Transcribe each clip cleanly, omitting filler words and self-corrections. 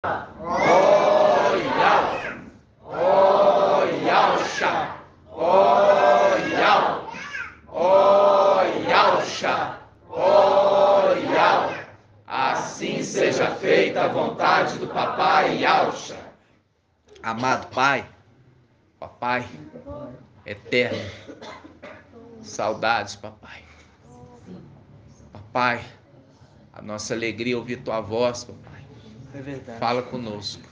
Oyal, oyalxa, oyal, oyalxa, oyal. Assim seja feita a vontade do Papai Yalxa. Amado Pai, Papai eterno, saudades, Papai. Papai, a nossa alegria é ouvir tua voz, Papai. É verdade. Fala conosco.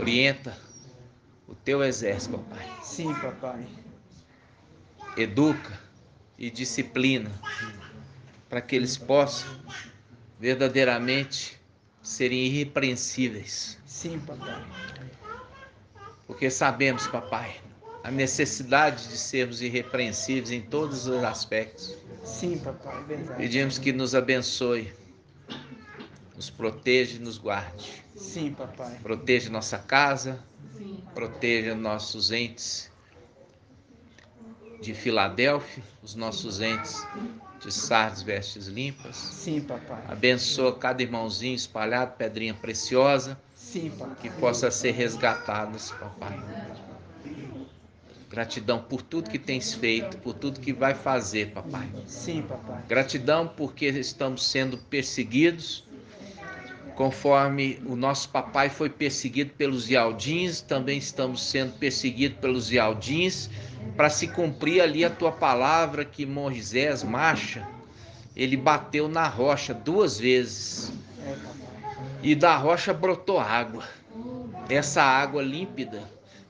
Orienta o teu exército, Papai. Sim, papai. Educa e disciplina para que eles possam verdadeiramente serem irrepreensíveis. Sim, papai. Porque sabemos, Papai, a necessidade de sermos irrepreensíveis em todos os aspectos. Sim, papai, é verdade. Pedimos que nos abençoe, nos proteja e nos guarde. Sim, papai. Proteja nossa casa, proteja nossos entes de Filadélfia, os nossos entes de Sardes, Vestes Limpas. Sim, papai. Abençoa cada irmãozinho espalhado, pedrinha preciosa, Sim, papai. que possa ser resgatados, Papai. Gratidão por tudo que tens feito, por tudo que vai fazer, Papai. Sim, papai. Gratidão porque estamos sendo perseguidos, conforme o nosso papai foi perseguido pelos Yaldins, também estamos sendo perseguidos pelos Yaldins, para se cumprir ali a tua palavra que Moisés marcha, ele bateu na rocha 2 vezes, e da rocha brotou água, essa água límpida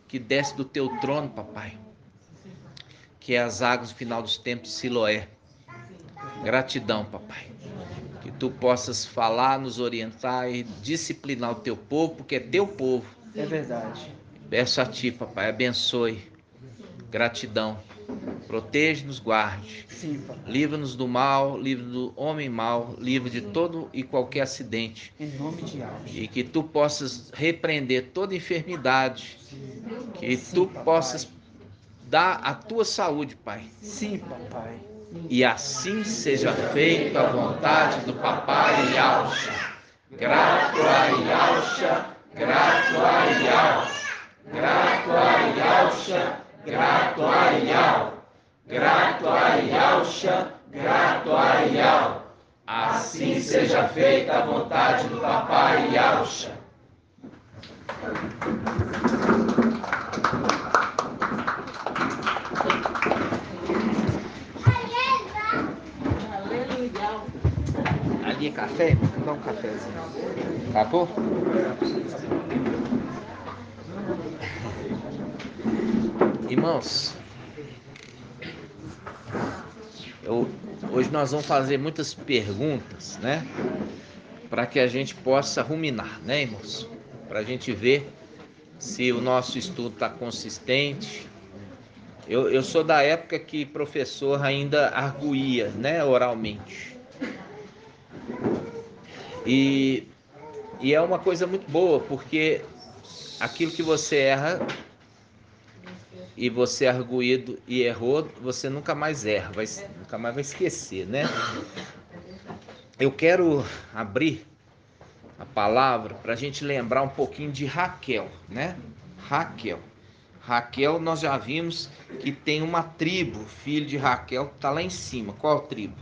que desce do teu trono, papai, que é as águas do final dos tempos de Siloé. Gratidão, papai. Que tu possas falar, nos orientar e disciplinar o teu povo, porque é teu povo. É verdade. Peço a ti, papai, abençoe. Gratidão. Proteja-nos, guarde. Sim, papai. Livra-nos do mal, livra do homem mau, livra de todo e qualquer acidente. Em nome de Deus. E que tu possas repreender toda enfermidade. Que Sim, tu papai. possas dar a tua saúde, Pai. Sim, papai. E assim seja feita a vontade do Papai Yalxa. Grato a Yalxa, grato a Yalxa, grato a Yalxa, grato a Yal, grato a Yalxa, grato a Yal. Assim seja feita a vontade do Papai Yalxa. Ali é café? Dá um cafezinho. Acabou? Irmãos, hoje nós vamos fazer muitas perguntas, né? Para que a gente possa ruminar, né, irmãos? Para a gente ver se o nosso estudo está consistente. Eu sou da época que professor ainda arguía, né, oralmente. E é uma coisa muito boa, porque aquilo que você erra e você é arguído e errou, você nunca mais erra, nunca mais vai esquecer, né? Eu quero abrir a palavra para a gente lembrar um pouquinho de Raquel, né? Raquel, nós já vimos que tem uma tribo, filho de Raquel, que está lá em cima. Qual tribo?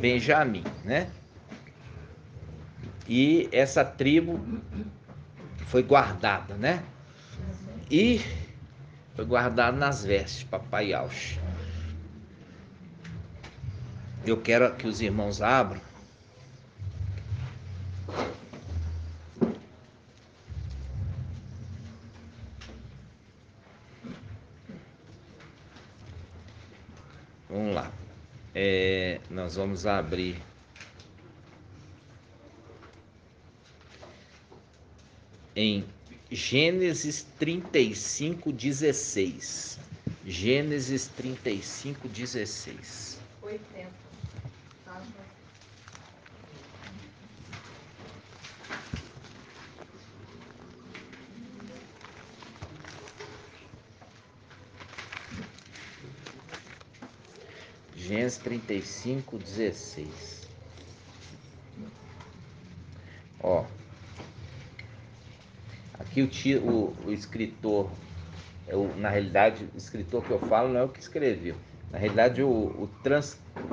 Benjamim, né? E essa tribo foi guardada, né? E foi guardada nas vestes, Papai Yalxa. Eu quero que os irmãos abram. Vamos lá. Nós vamos abrir em Gênesis 35:16. Gênesis 35:16. 80. Gênesis 35:16. Ó. aqui o escritor, na realidade, o escritor que eu falo não é o que escreveu. Na realidade, o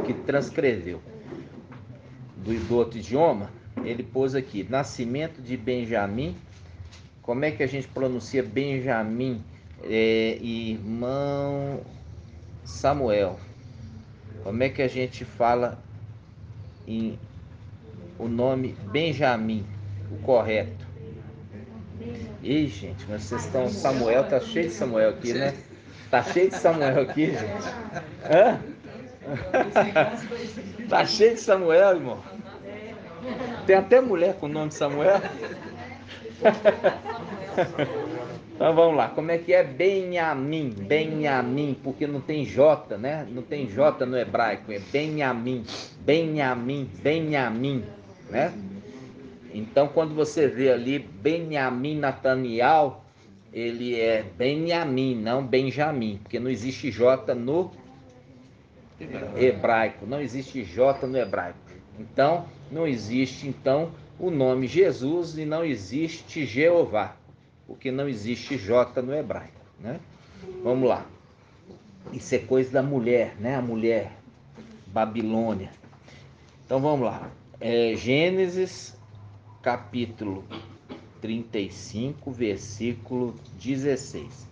que transcreveu do outro idioma, ele pôs aqui, nascimento de Benjamim. Como é que a gente pronuncia Benjamim? Irmão Samuel. Como é que a gente fala o nome Benjamim, o correto? Ih, gente, mas vocês estão... Samuel, tá cheio de Samuel aqui, né? Tá cheio de Samuel aqui, gente. Hã? Tá cheio de Samuel, irmão. Tem até mulher com o nome de Samuel. Então vamos lá, como é que é Benjamim? Benjamim, porque não tem J, né? Não tem J no hebraico, é Benjamim, Benjamim, Benjamim, né? Então quando você vê ali Benjamim Nataniel, ele é Benjamim, não Benjamim, porque não existe J no hebraico, não existe J no hebraico. Então não existe o nome Jesus e não existe Jeová, porque não existe J no hebraico, né? Vamos lá. Isso é coisa da mulher, né? A mulher Babilônia. Então vamos lá. Gênesis capítulo 35, versículo 16.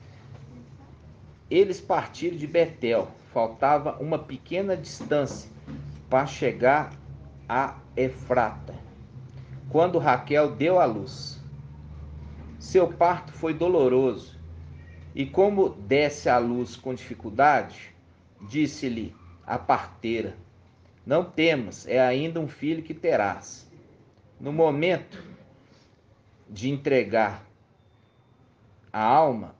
Eles partiram de Betel. Faltava uma pequena distância para chegar a Efrata, quando Raquel deu à luz. Seu parto foi doloroso, e como desse à luz com dificuldade, disse-lhe a parteira: não temas, é ainda um filho que terás. No momento de entregar a alma,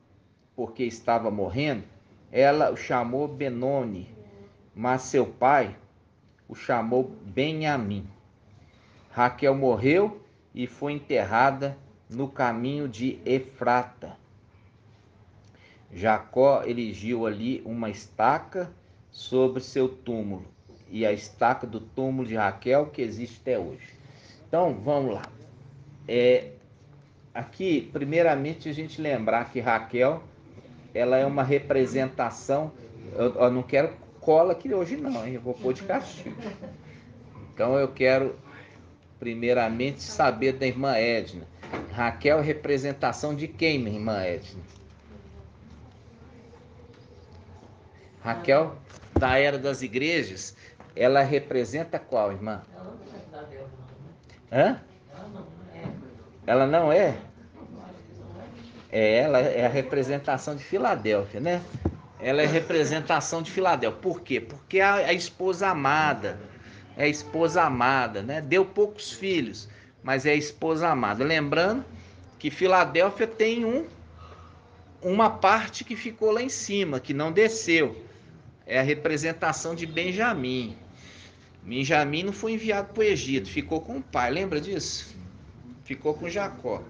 porque estava morrendo, ela o chamou Benoni, mas seu pai o chamou Benjamim. Raquel morreu e foi enterrada no caminho de Efrata. Jacó erigiu ali uma estaca sobre seu túmulo, e a estaca do túmulo de Raquel que existe até hoje. Então vamos lá. Aqui, primeiramente, a gente lembrar que Raquel, ela é uma representação. Eu não quero cola aqui hoje não, hein? Eu vou pôr de castigo. Então eu quero primeiramente saber da irmã Edna. Raquel é representação de quem, minha irmã Edna? Raquel, da era das igrejas, ela representa qual, irmã? Hã? Ela não é? Ela é a representação de Filadélfia, né? Ela é a representação de Filadélfia. Por quê? Porque é a esposa amada. É a esposa amada, né? Deu poucos filhos, mas é a esposa amada. Lembrando que Filadélfia tem uma parte que ficou lá em cima, que não desceu. É a representação de Benjamim. Benjamim não foi enviado para o Egito, ficou com o pai, lembra disso? Ficou com Jacó.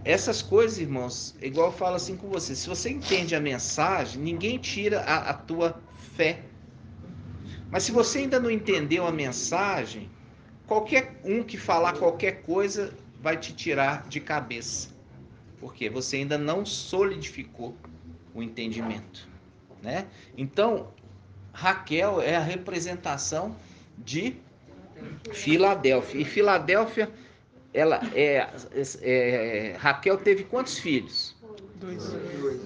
Essas coisas, irmãos, igual eu falo assim com você, se você entende a mensagem, ninguém tira a tua fé. Mas se você ainda não entendeu a mensagem, qualquer um que falar qualquer coisa vai te tirar de cabeça. Porque você ainda não solidificou o entendimento, né? Então, Raquel é a representação de Filadélfia. E Filadélfia, ela Raquel teve quantos filhos?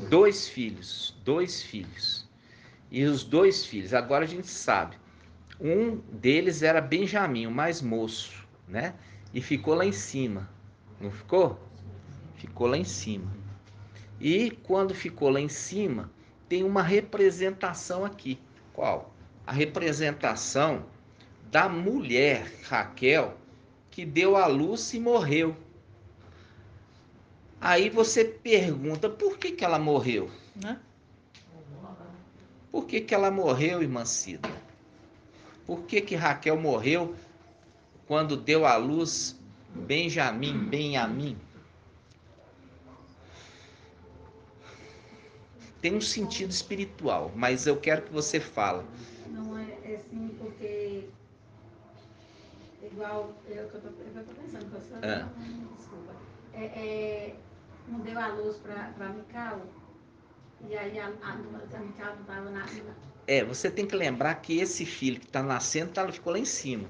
Dois filhos. Dois filhos. E os dois filhos, agora a gente sabe. Um deles era Benjamim, o mais moço, né? E ficou lá em cima. Não ficou? Ficou lá em cima. E quando ficou lá em cima, tem uma representação aqui. Qual? A representação da mulher Raquel, que deu à luz e morreu. Aí você pergunta, por que ela morreu? Né? Por que ela morreu, irmã Cida? Por que Raquel morreu quando deu à luz Benjamim? Tem um sentido espiritual, mas eu quero que você fale. Não é assim porque igual eu que eu tô pensando, professor, desculpa. não deu a luz para Mical. E aí a Mical não estava na. Você tem que lembrar que esse filho que está nascendo, ela ficou lá em cima.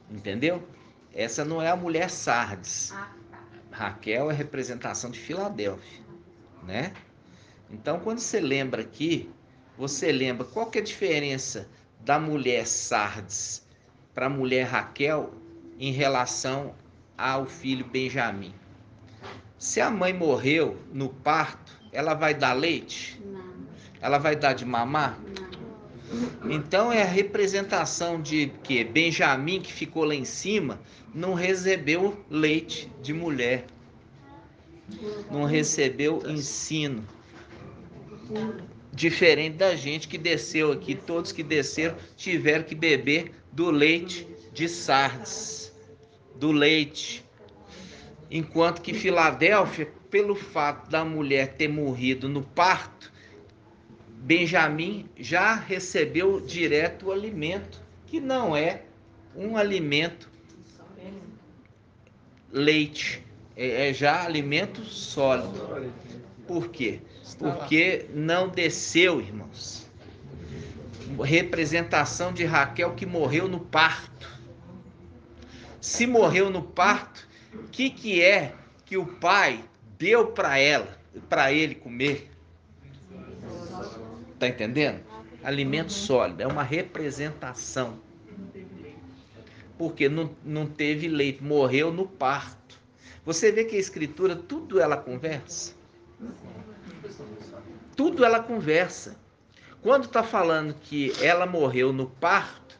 Entendeu? Essa não é a mulher Sardes. Ah, tá. Raquel é representação de Filadélfia, né? Então, quando você lembra aqui, você lembra qual que é a diferença da mulher Sardes para a mulher Raquel em relação ao filho Benjamim. Se a mãe morreu no parto, ela vai dar leite? Não, Ela vai dar de mamar? não. Então é a representação de que Benjamim, que ficou lá em cima, não recebeu leite de mulher, não recebeu ensino. Diferente da gente que desceu aqui, todos que desceram tiveram que beber do leite de Sardes, do leite. Enquanto que Filadélfia, pelo fato da mulher ter morrido no parto, Benjamim já recebeu direto o alimento, que não é um alimento leite, é já alimento sólido. Por quê? Porque não desceu, irmãos. Representação de Raquel que morreu no parto. Se morreu no parto, o que é que o pai deu para ela, para ele comer? Tá entendendo? Alimento sólido, é uma representação. Porque não teve leite, morreu no parto. Você vê que a escritura, tudo ela conversa. Tudo ela conversa. Quando está falando que ela morreu no parto,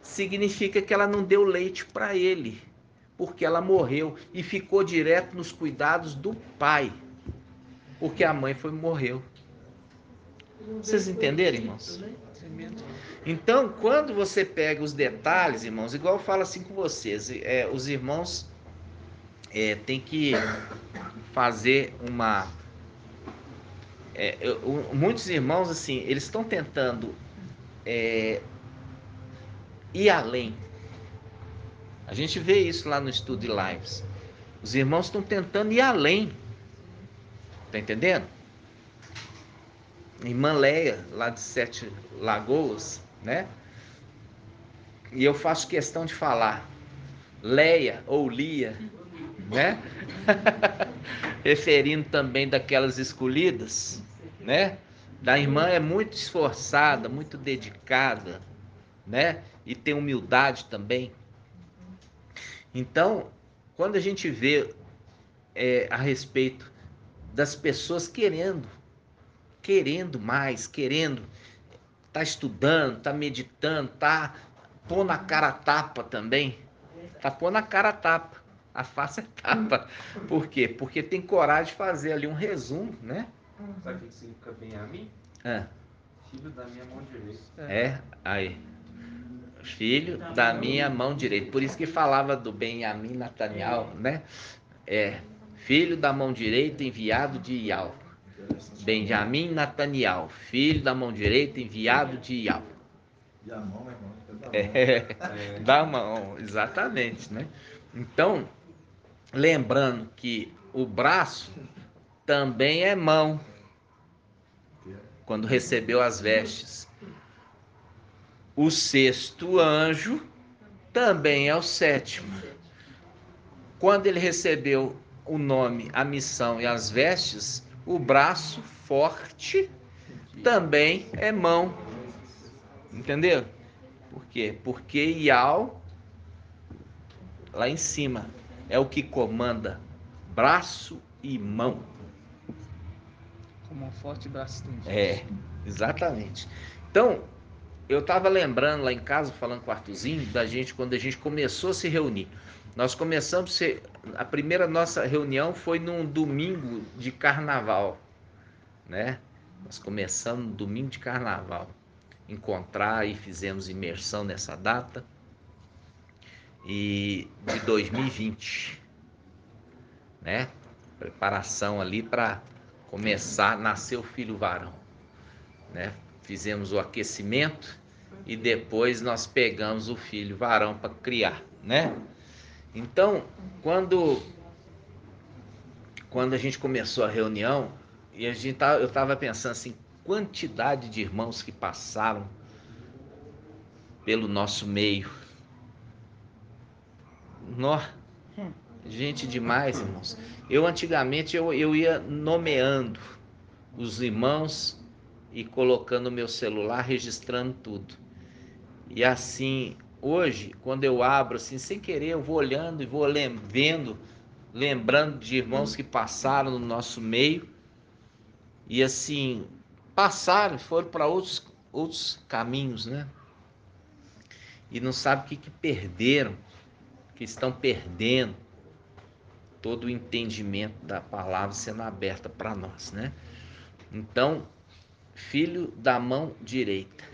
significa que ela não deu leite para ele, porque ela morreu e ficou direto nos cuidados do pai, porque a mãe morreu. Vocês entenderam, irmãos? Então, quando você pega os detalhes, irmãos, igual eu falo assim com vocês, os irmãos têm que fazer uma... muitos irmãos, assim, eles estão tentando ir além. A gente vê isso lá no estudo de lives. Os irmãos estão tentando ir além. Tá entendendo? Irmã Leia, lá de Sete Lagoas, né? E eu faço questão de falar Leia ou Lia, né? Referindo também daquelas escolhidas, né? Da irmã é muito esforçada, muito dedicada, né? E tem humildade também. Então, quando a gente vê a respeito das pessoas querendo mais, querendo, tá estudando, tá meditando, tá pondo a cara a tapa também, tá pondo a cara a tapa, a face é tapa. Por quê? Porque tem coragem de fazer ali um resumo, né? Sabe o que significa Benjamim? Filho da minha mão direita. Aí. Filho da minha mão direita. Por isso que falava do Benjamim Nataniel, né? Filho da mão direita, enviado de Iau. Benjamim Nataniel, filho da mão direita, enviado de Iau. E a mão, meu irmão? Da mão, exatamente, né? Então, lembrando que o braço também é mão, quando recebeu as vestes. O sexto anjo também é o sétimo. Quando ele recebeu o nome, a missão e as vestes, o braço forte também é mão. Entendeu? Por quê? Porque Iau, lá em cima, é o que comanda braço e mão. Como um forte braço estendido. Exatamente. Então, eu estava lembrando lá em casa, falando com o Arthurzinho, da gente, quando a gente começou a se reunir. Nós começamos, a primeira nossa reunião foi num domingo de carnaval, né? Nós começamos no domingo de carnaval. Encontrar e fizemos imersão nessa data. E de 2020, né? Preparação ali para começar a nascer o filho varão, né? Fizemos o aquecimento e depois nós pegamos o filho varão para criar, né? Então, quando quando a gente começou a reunião, e eu estava pensando assim, quantidade de irmãos que passaram pelo nosso meio. Gente demais, irmãos. Antigamente eu ia nomeando os irmãos e colocando no meu celular, registrando tudo. E assim, hoje, quando eu abro, assim, sem querer, eu vou olhando e vou vendo, lembrando de irmãos que passaram no nosso meio e assim, passaram, foram para outros caminhos, né? E não sabe o que perderam, que estão perdendo todo o entendimento da palavra sendo aberta para nós, né? Então, filho da mão direita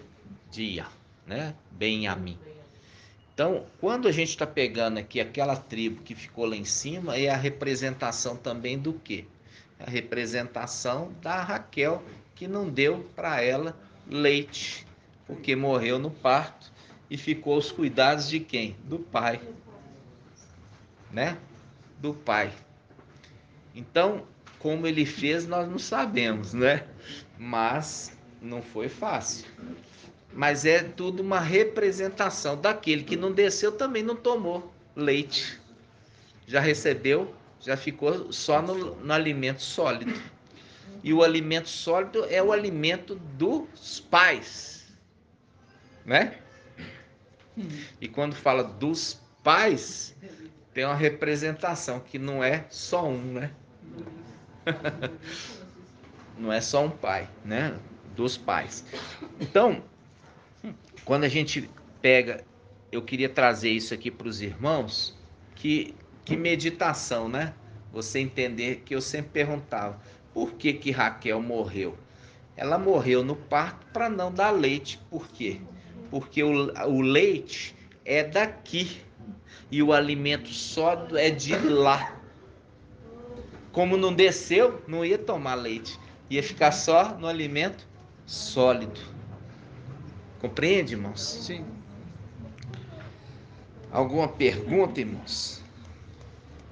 de Iá, né? Benjamim. Então, quando a gente está pegando aqui aquela tribo que ficou lá em cima, é a representação também do quê? A representação da Raquel, que não deu para ela leite, porque morreu no parto e ficou aos cuidados de quem? Do pai, né? Do pai. Então, como ele fez, nós não sabemos, né? Mas não foi fácil. Mas é tudo uma representação daquele que não desceu, também não tomou leite. Já recebeu, já ficou só no alimento sólido. E o alimento sólido é o alimento dos pais, né? E quando fala dos pais, tem uma representação que não é só um, né? Não é só um pai, né? Dos pais. Então, quando a gente pega, eu queria trazer isso aqui para os irmãos, que meditação, né? Você entender que eu sempre perguntava, por que Raquel morreu? Ela morreu no parto para não dar leite. Por quê? Porque o leite é daqui e o alimento sólido é de lá. Como não desceu, não ia tomar leite, ia ficar só no alimento sólido. Compreende, irmãos? Sim. Alguma pergunta, irmãos?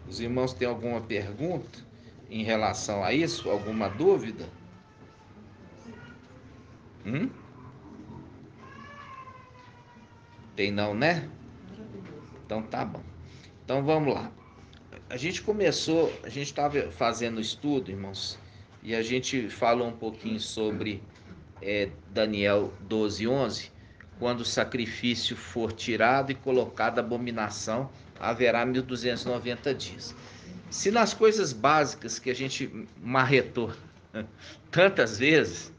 Os irmãos têm alguma pergunta em relação a isso? Alguma dúvida? Tem não, né? Então tá bom. Então vamos lá. A gente estava fazendo estudo, irmãos, e a gente falou um pouquinho sobre Daniel 12:11, quando o sacrifício for tirado e colocado, abominação, haverá 1290 dias. Se nas coisas básicas que a gente marretou tantas vezes,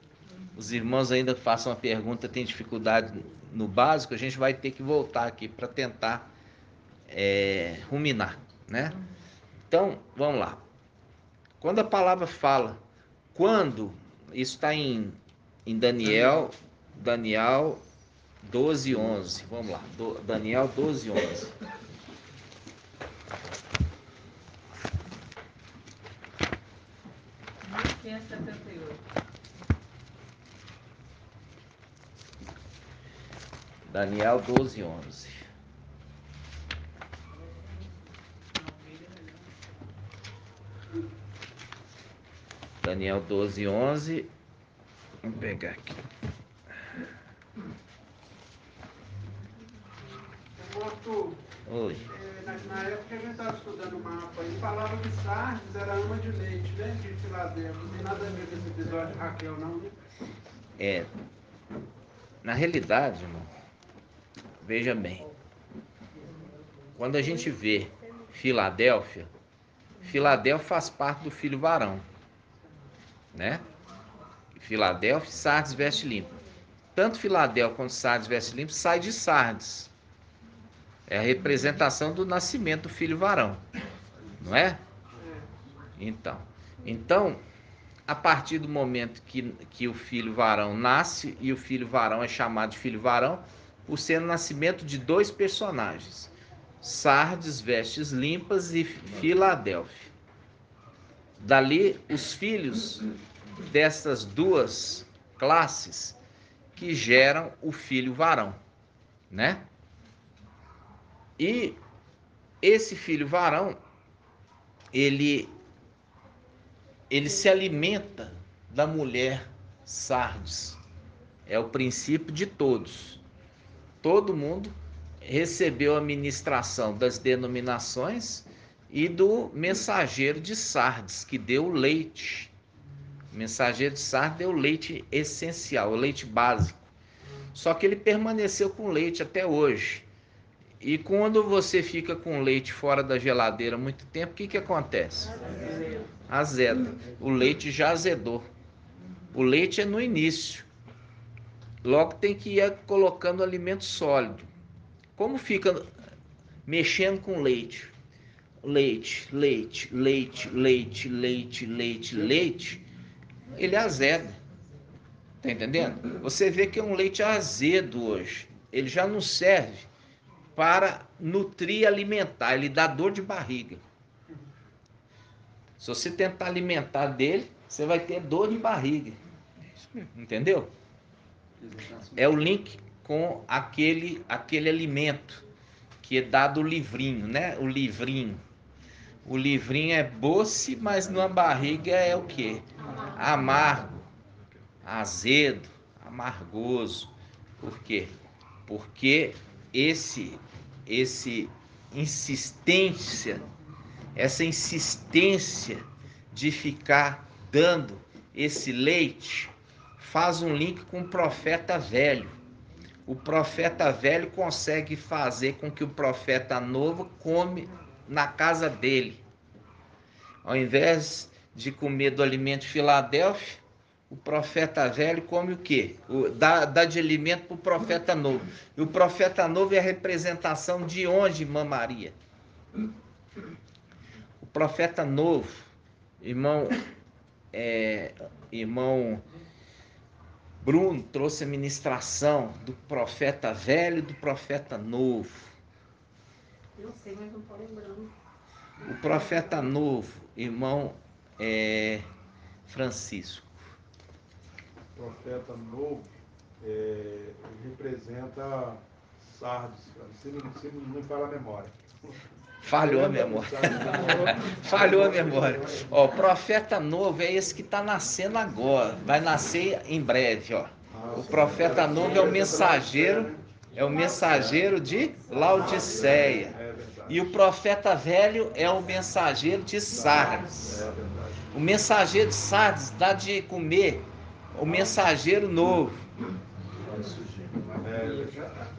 os irmãos ainda façam uma pergunta, tem dificuldade no básico, a gente vai ter que voltar aqui para tentar ruminar, né? Então, vamos lá. Quando a palavra fala, isso está em Daniel 12:11. Vamos lá, Daniel 12:11. Daniel 12:11. Daniel 12:11. Vamos pegar aqui. Oi. Na época que a gente estava estudando o mapa, ele falava que Sardes era ama de leite, né? De Filadélfia. Não tem nada a ver com esse episódio de Raquel, não, né? Na realidade, irmão, veja bem. Quando a gente vê Filadélfia faz parte do filho varão, né? Filadélfia, Sardes, veste limpo. Tanto Filadélfia quanto Sardes, veste limpo, sai de Sardes. É a representação do nascimento do filho varão, não é? Então, a partir do momento que o filho varão nasce, e o filho varão é chamado de filho varão, por ser o nascimento de dois personagens, Sardes, vestes limpas, e Filadélfia. Dali, os filhos dessas duas classes que geram o filho varão, né? E esse filho varão, ele ele se alimenta da mulher Sardes. É o princípio de todos. Todo mundo recebeu a ministração das denominações e do mensageiro de Sardes, que deu leite. O mensageiro de Sardes deu leite essencial, o leite básico. Só que ele permaneceu com leite até hoje. E quando você fica com leite fora da geladeira muito tempo, o que acontece? Azeda. O leite já azedou. O leite é no início. Logo tem que ir colocando alimento sólido. Como fica mexendo com leite? Leite, leite, leite, leite, leite, leite, leite, ele azeda. Tá entendendo? Você vê que é um leite azedo hoje. Ele já não serve para nutrir e alimentar. Ele dá dor de barriga. Se você tentar alimentar dele, você vai ter dor de barriga. Entendeu? É o link com aquele alimento que é dado o livrinho, né? O livrinho. O livrinho é doce, mas na barriga é o quê? Amargo, azedo, amargoso. Por quê? Porque essa insistência de ficar dando esse leite faz um link com o profeta velho. O profeta velho consegue fazer com que o profeta novo come na casa dele. Ao invés de comer do alimento Filadélfia, o profeta velho come o quê? Dá de alimento para o profeta novo. E o profeta novo é a representação de onde, irmã Maria? O profeta novo, irmão Bruno trouxe a ministração do profeta velho e do profeta novo. Não sei, mas não estou lembrando. O profeta novo, irmão Francisco. O profeta novo representa Sardes, se não me falha a memória. Falhou a memória. Falhou a memória. Ó, o profeta novo é esse que está nascendo agora. Vai nascer em breve, ó. O profeta novo é o mensageiro de Laodiceia. E o profeta velho é o mensageiro de Sardes. O mensageiro de Sardes dá de comer o mensageiro novo.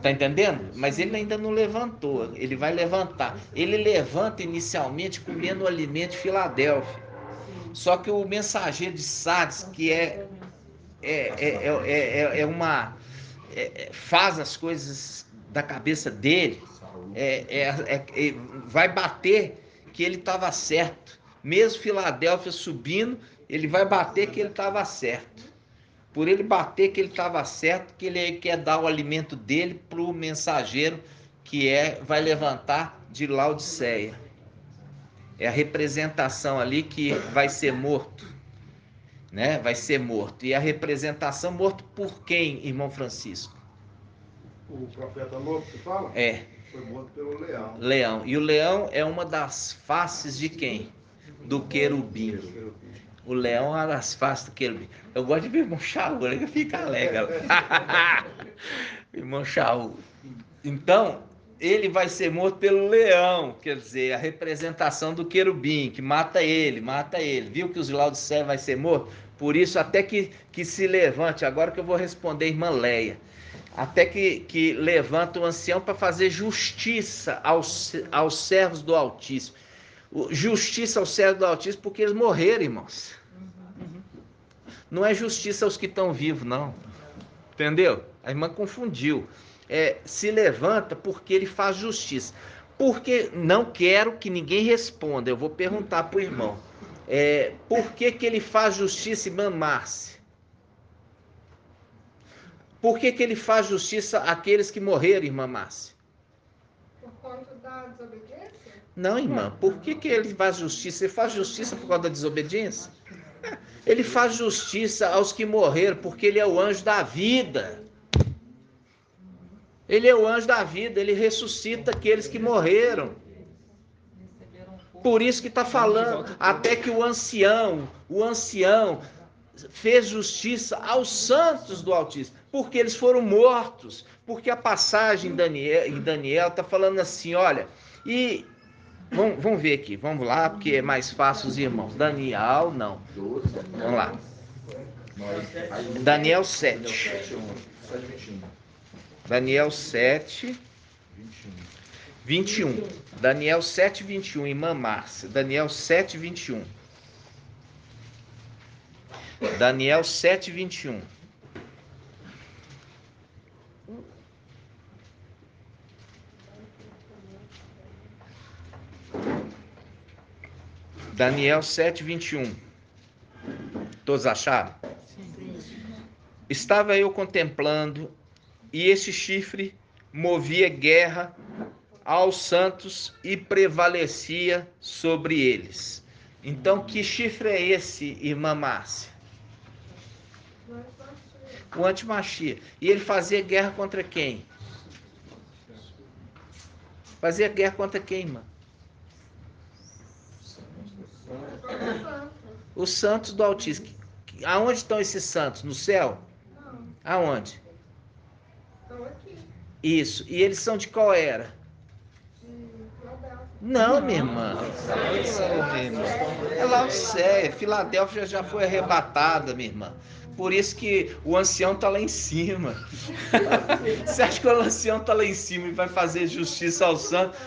Tá entendendo? Mas ele ainda não levantou. Ele vai levantar. Ele levanta inicialmente comendo o alimento de Filadélfia. Só que o mensageiro de Sardes, que faz as coisas da cabeça dele, vai bater que ele estava certo. Mesmo Filadélfia subindo, ele vai bater que ele estava certo. Por ele bater que ele estava certo, que ele quer dar o alimento dele para o mensageiro que vai levantar de Laodiceia. É a representação ali que vai ser morto, né? Vai ser morto. E a representação morto por quem, irmão Francisco? O profeta novo que fala? Foi morto pelo leão. Leão. E o leão é uma das faces de quem? Do querubim. O leão é uma das faces do querubim. Eu gosto de ver o irmão Shaul, ele fica alegre. Irmão Shaul. Então, ele vai ser morto pelo leão, quer dizer, a representação do querubim, que mata ele. Viu que os Laodiceia vai ser morto? Por isso, até que se levante, agora que eu vou responder a irmã Leia, até que levanta o ancião para fazer justiça aos servos do Altíssimo. Justiça aos servos do Altíssimo porque eles morreram, irmãos. Não é justiça aos que estão vivos, não. Entendeu? A irmã confundiu. Se levanta porque ele faz justiça. Porque não quero que ninguém responda. Eu vou perguntar para o irmão. Por que ele faz justiça, irmã Márcia? Por que ele faz justiça àqueles que morreram, irmã Márcia? Por conta da desobediência? Não, irmã. Por que ele faz justiça? Ele faz justiça por causa da desobediência? Ele faz justiça aos que morreram, porque ele é o anjo da vida. Ele é o anjo da vida, ele ressuscita aqueles que morreram. Por isso que está falando, até que o ancião fez justiça aos santos do Altíssimo, porque eles foram mortos. Porque a passagem em Daniel está falando assim, olha, e vamos ver aqui, vamos lá, porque é mais fácil os irmãos. Daniel, não. Vamos lá. Daniel 7. Daniel 7, 21. Daniel 7, 21, irmã Márcia. Daniel 7, 21. Daniel 7, 21. Daniel 7, 21. Todos acharam? Sim. Estava eu contemplando, e esse chifre movia guerra aos santos e prevalecia sobre eles. Então, que chifre é esse, irmã Márcia? O antimachia. E ele fazia guerra contra quem? Fazia guerra contra quem, irmã? Os santos do Altíssimo. Aonde estão esses santos? No céu? Não. Aonde? Estão aqui. Isso. E eles são de qual era? Não, minha irmã. É Laodiceia. Filadélfia já foi arrebatada, minha irmã. Por isso que o ancião está lá em cima. Você acha que o ancião está lá em cima e vai fazer justiça aos santos?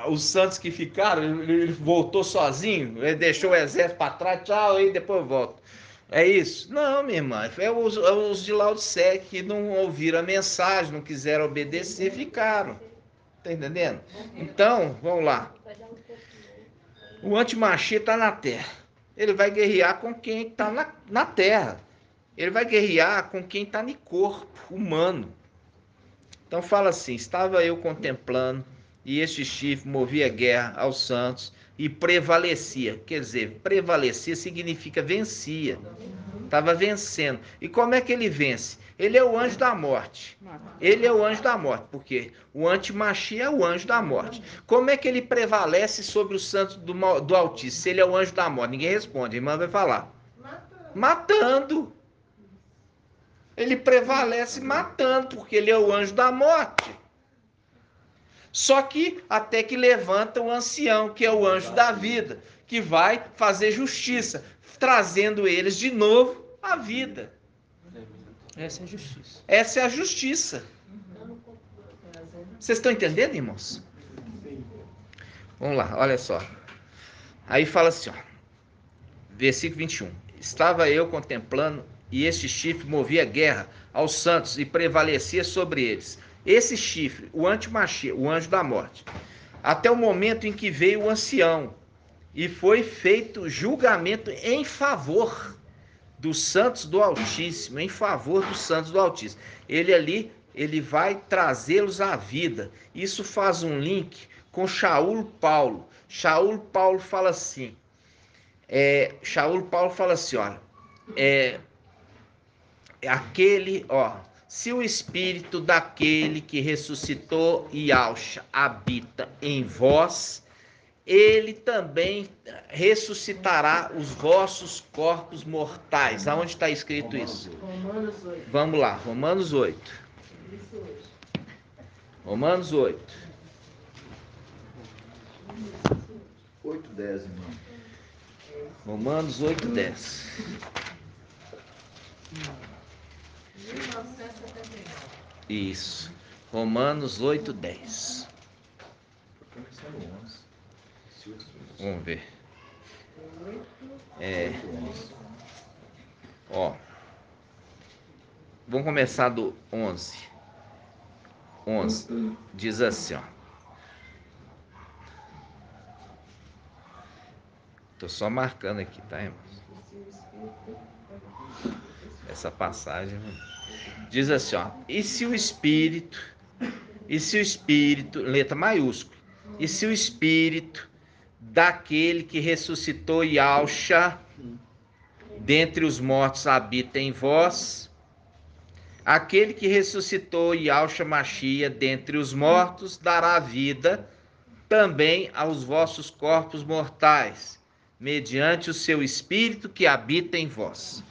Os santos que ficaram, ele voltou sozinho, ele deixou o exército para trás, tchau, e depois volta. É isso? Não, minha irmã. É os de Laodiceia que não ouviram a mensagem, não quiseram obedecer, ficaram. Tá entendendo? Então, vamos lá. O antimachia está na terra. Ele vai guerrear com quem está na terra. Ele vai guerrear com quem está no corpo humano. Então fala assim, estava eu contemplando, e este chifre movia guerra aos santos e prevalecia. Quer dizer, prevalecia significa vencia. Estava vencendo. E como é que ele vence? Ele é o anjo da morte. Ele é o anjo da morte, porque o antimachia é o anjo da morte. Como é que ele prevalece sobre os santos do Altíssimo? Se ele é o anjo da morte? Ninguém responde, a irmã vai falar. Matando. Ele prevalece matando, porque ele é o anjo da morte. Só que até que levanta o ancião, que é o anjo da vida, que vai fazer justiça, trazendo eles de novo à vida. Essa é a justiça. Essa é a justiça. Vocês estão entendendo, irmãos? Vamos lá, olha só. Aí fala assim, ó, versículo 21. Estava eu contemplando, e este chifre movia guerra aos santos e prevalecia sobre eles. Esse chifre, o antimachia, o anjo da morte, até o momento em que veio o ancião e foi feito julgamento em favor dos santos do Altíssimo, em favor dos santos do Altíssimo. Ele vai trazê-los à vida. Isso faz um link com Shaul Paulo. Shaul Paulo fala assim, olha, se o espírito daquele que ressuscitou Yahshua habita em vós, ele também ressuscitará os vossos corpos mortais. Aonde está escrito isso? Romanos 8. Vamos lá, Romanos 8. Romanos 8. 8:10, irmão. Romanos 8:10. Isso. Romanos 8:10. Vamos ver. Vamos começar do 11. 11. Diz assim, ó. Tô só marcando aqui, tá, irmãos? Essa passagem diz assim, ó. E se o Espírito, letra maiúscula, e se o Espírito daquele que ressuscitou Yahshua dentre os mortos habita em vós, aquele que ressuscitou Yahshua Mashiach dentre os mortos dará vida também aos vossos corpos mortais, mediante o seu Espírito que habita em vós.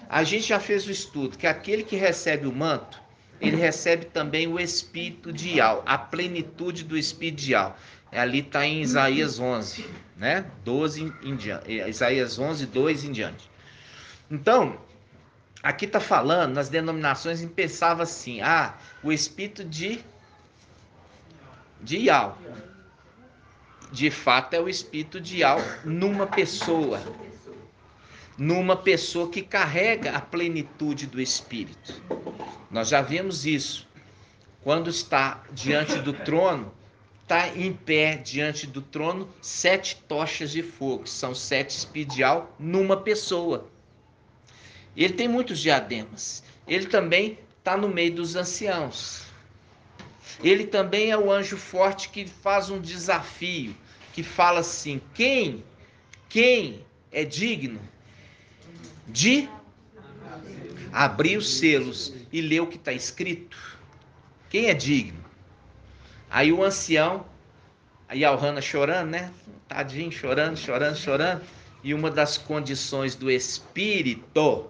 A gente já fez o estudo que aquele que recebe o manto, ele recebe também o Espírito de Ial, a plenitude do Espírito de Ial. Ali está em Isaías 11, né? 12 em diante. Isaías 11, 2 em diante. Então, aqui está falando, nas denominações, a gente pensava assim, o Espírito de Ial. De fato, é o Espírito de Ial numa pessoa que carrega a plenitude do Espírito. Nós já vimos isso. Quando está diante do trono, está em pé diante do trono 7 tochas de fogo, que são 7 Espíritos de Ial numa pessoa. Ele tem muitos diademas. Ele também está no meio dos anciãos. Ele também é o anjo forte que faz um desafio, que fala assim, quem é digno de abrir os selos e ler o que está escrito? Quem é digno? Aí o ancião, aí a Ohana chorando, né? Tadinho, chorando. E uma das condições do Espírito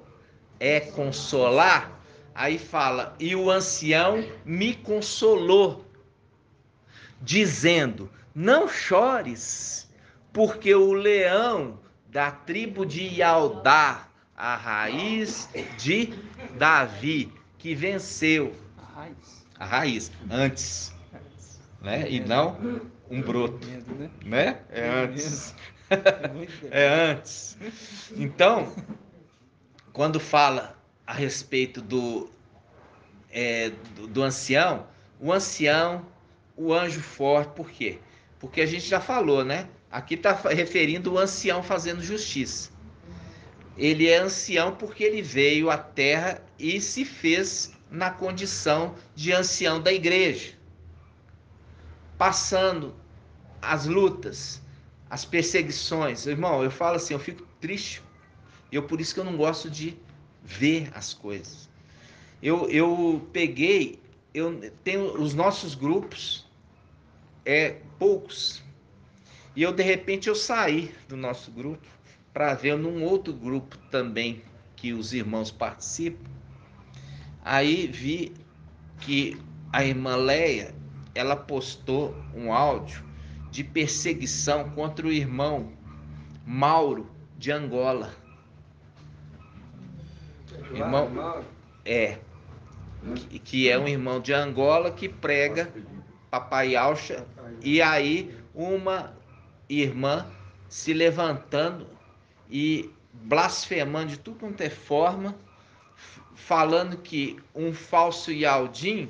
é consolar. Aí fala, e o ancião me consolou, dizendo, não chores, porque o leão da tribo de Ialdá, a raiz de Davi, que venceu. A raiz, antes. Né? E não um broto. Né? É antes. É antes. Então, quando fala a respeito do ancião, o ancião, o anjo forte, por quê? Porque a gente já falou, né? Aqui está referindo o ancião fazendo justiça. Ele é ancião porque ele veio à terra e se fez na condição de ancião da igreja, passando as lutas, as perseguições. Irmão, eu falo assim, eu fico triste. Por isso que eu não gosto de ver as coisas. Eu tenho os nossos grupos, poucos. E de repente eu saí do nosso grupo para ver num outro grupo também que os irmãos participam. Aí vi que a irmã Leia, ela postou um áudio de perseguição contra o irmão Mauro de Angola. Irmão, que é um irmão de Angola que prega Papai Alcha, e aí uma irmã se levantando e blasfemando de tudo quanto é forma, falando que um falso Ialdim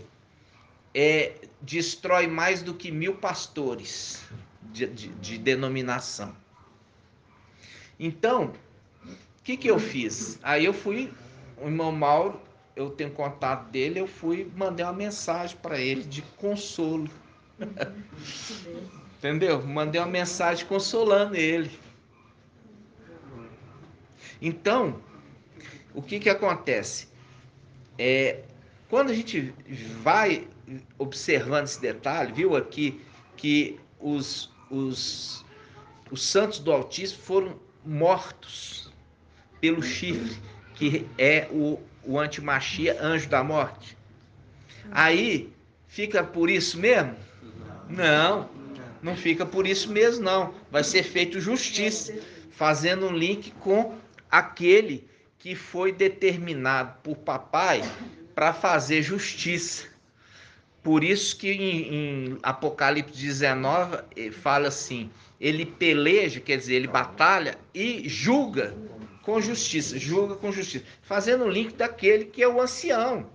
destrói mais do que 1000 pastores de denominação. Então, o que eu fiz? Aí eu fui, o irmão Mauro, eu tenho contato dele, eu mandei uma mensagem para ele de consolo. Entendeu? Mandei uma mensagem consolando ele. Então, o que acontece? Quando a gente vai observando esse detalhe, viu aqui que os santos do Altíssimo foram mortos pelo chifre, que é o antimachia, anjo da morte. Aí, fica por isso mesmo? Não fica por isso mesmo, não. Vai ser feito justiça, fazendo um link com aquele que foi determinado por papai para fazer justiça. Por isso que em Apocalipse 19 fala assim, ele peleja, quer dizer, ele batalha e julga com justiça, fazendo o link daquele que é o ancião.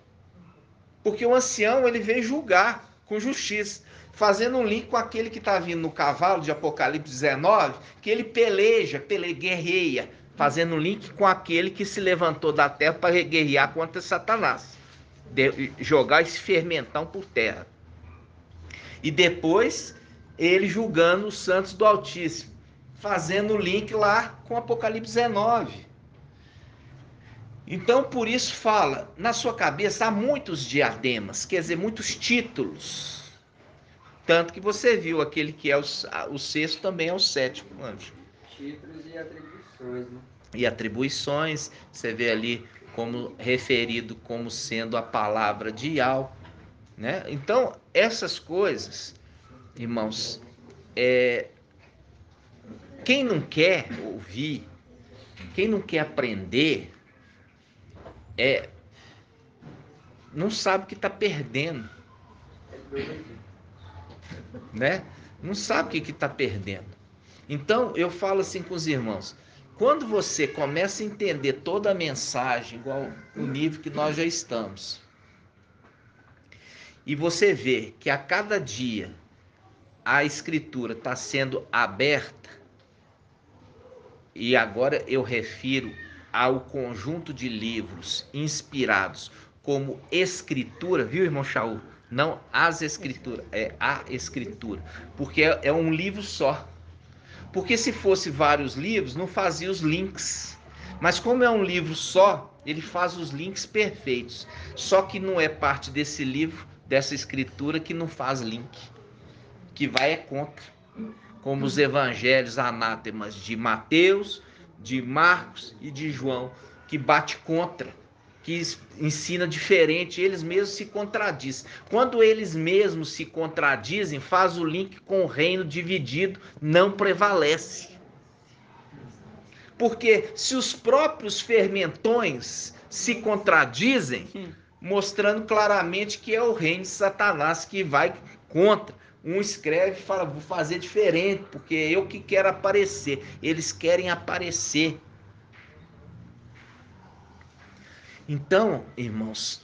Porque o ancião, ele veio julgar com justiça, fazendo um link com aquele que está vindo no cavalo de Apocalipse 19, que ele peleja, guerreia, fazendo um link com aquele que se levantou da terra para guerrear contra Satanás, jogar esse fermentão por terra. E depois, ele julgando os santos do Altíssimo, fazendo o link lá com Apocalipse 19. Então, por isso fala, na sua cabeça há muitos diademas, quer dizer, muitos títulos. Tanto que você viu, aquele que é o sexto também é o sétimo anjo. Títulos e atribuições, né? E atribuições, você vê ali como referido como sendo a palavra de Yahweh, né? Então, essas coisas, irmãos, quem não quer ouvir, quem não quer aprender, não sabe que está perdendo, né? Não sabe o que está perdendo. Então, eu falo assim com os irmãos, quando você começa a entender toda a mensagem, igual o nível que nós já estamos, e você vê que a cada dia a escritura está sendo aberta, e agora eu refiro ao conjunto de livros inspirados como escritura, viu, irmão Shaul? Não as escrituras, é a escritura, porque é um livro só. Porque se fosse vários livros, não fazia os links. Mas como é um livro só, ele faz os links perfeitos. Só que não é parte desse livro, dessa escritura, que não faz link. Que vai contra. Como os evangelhos anátemas de Mateus, de Marcos e de João, que bate contra, que ensina diferente, eles mesmos se contradizem. Quando eles mesmos se contradizem, faz o link com o reino dividido, não prevalece. Porque se os próprios fermentões se contradizem, mostrando claramente que é o reino de Satanás que vai contra. Um escreve e fala, vou fazer diferente, porque eu que quero aparecer. Eles querem aparecer. Então, irmãos,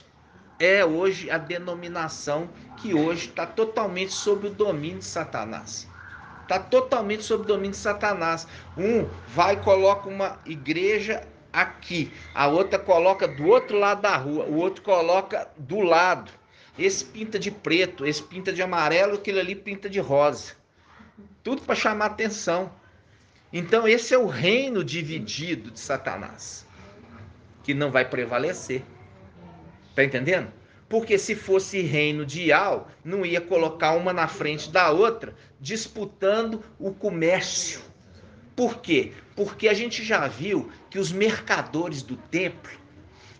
é hoje a denominação que hoje está totalmente sob o domínio de Satanás. Está totalmente sob o domínio de Satanás. Um vai e coloca uma igreja aqui, a outra coloca do outro lado da rua, o outro coloca do lado. Esse pinta de preto, esse pinta de amarelo, aquele ali pinta de rosa. Tudo para chamar atenção. Então esse é o reino dividido de Satanás, que não vai prevalecer. Tá entendendo? Porque se fosse reino de Yahweh, não ia colocar uma na frente da outra, disputando o comércio. Por quê? Porque a gente já viu que os mercadores do templo,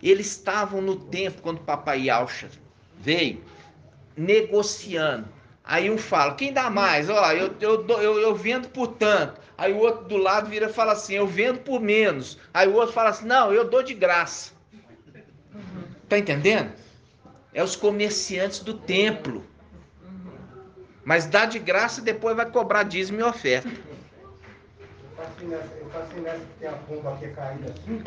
eles estavam no templo quando o papai Yahshua veio, negociando. Aí um fala, quem dá mais? Ó, eu vendo por tanto. Aí o outro do lado vira e fala assim, eu vendo por menos. Aí o outro fala assim, não, eu dou de graça. Tá entendendo? É os comerciantes do templo. Mas dá de graça e depois vai cobrar dízimo e oferta. Eu passei nessa que tem a pomba aqui caída assim.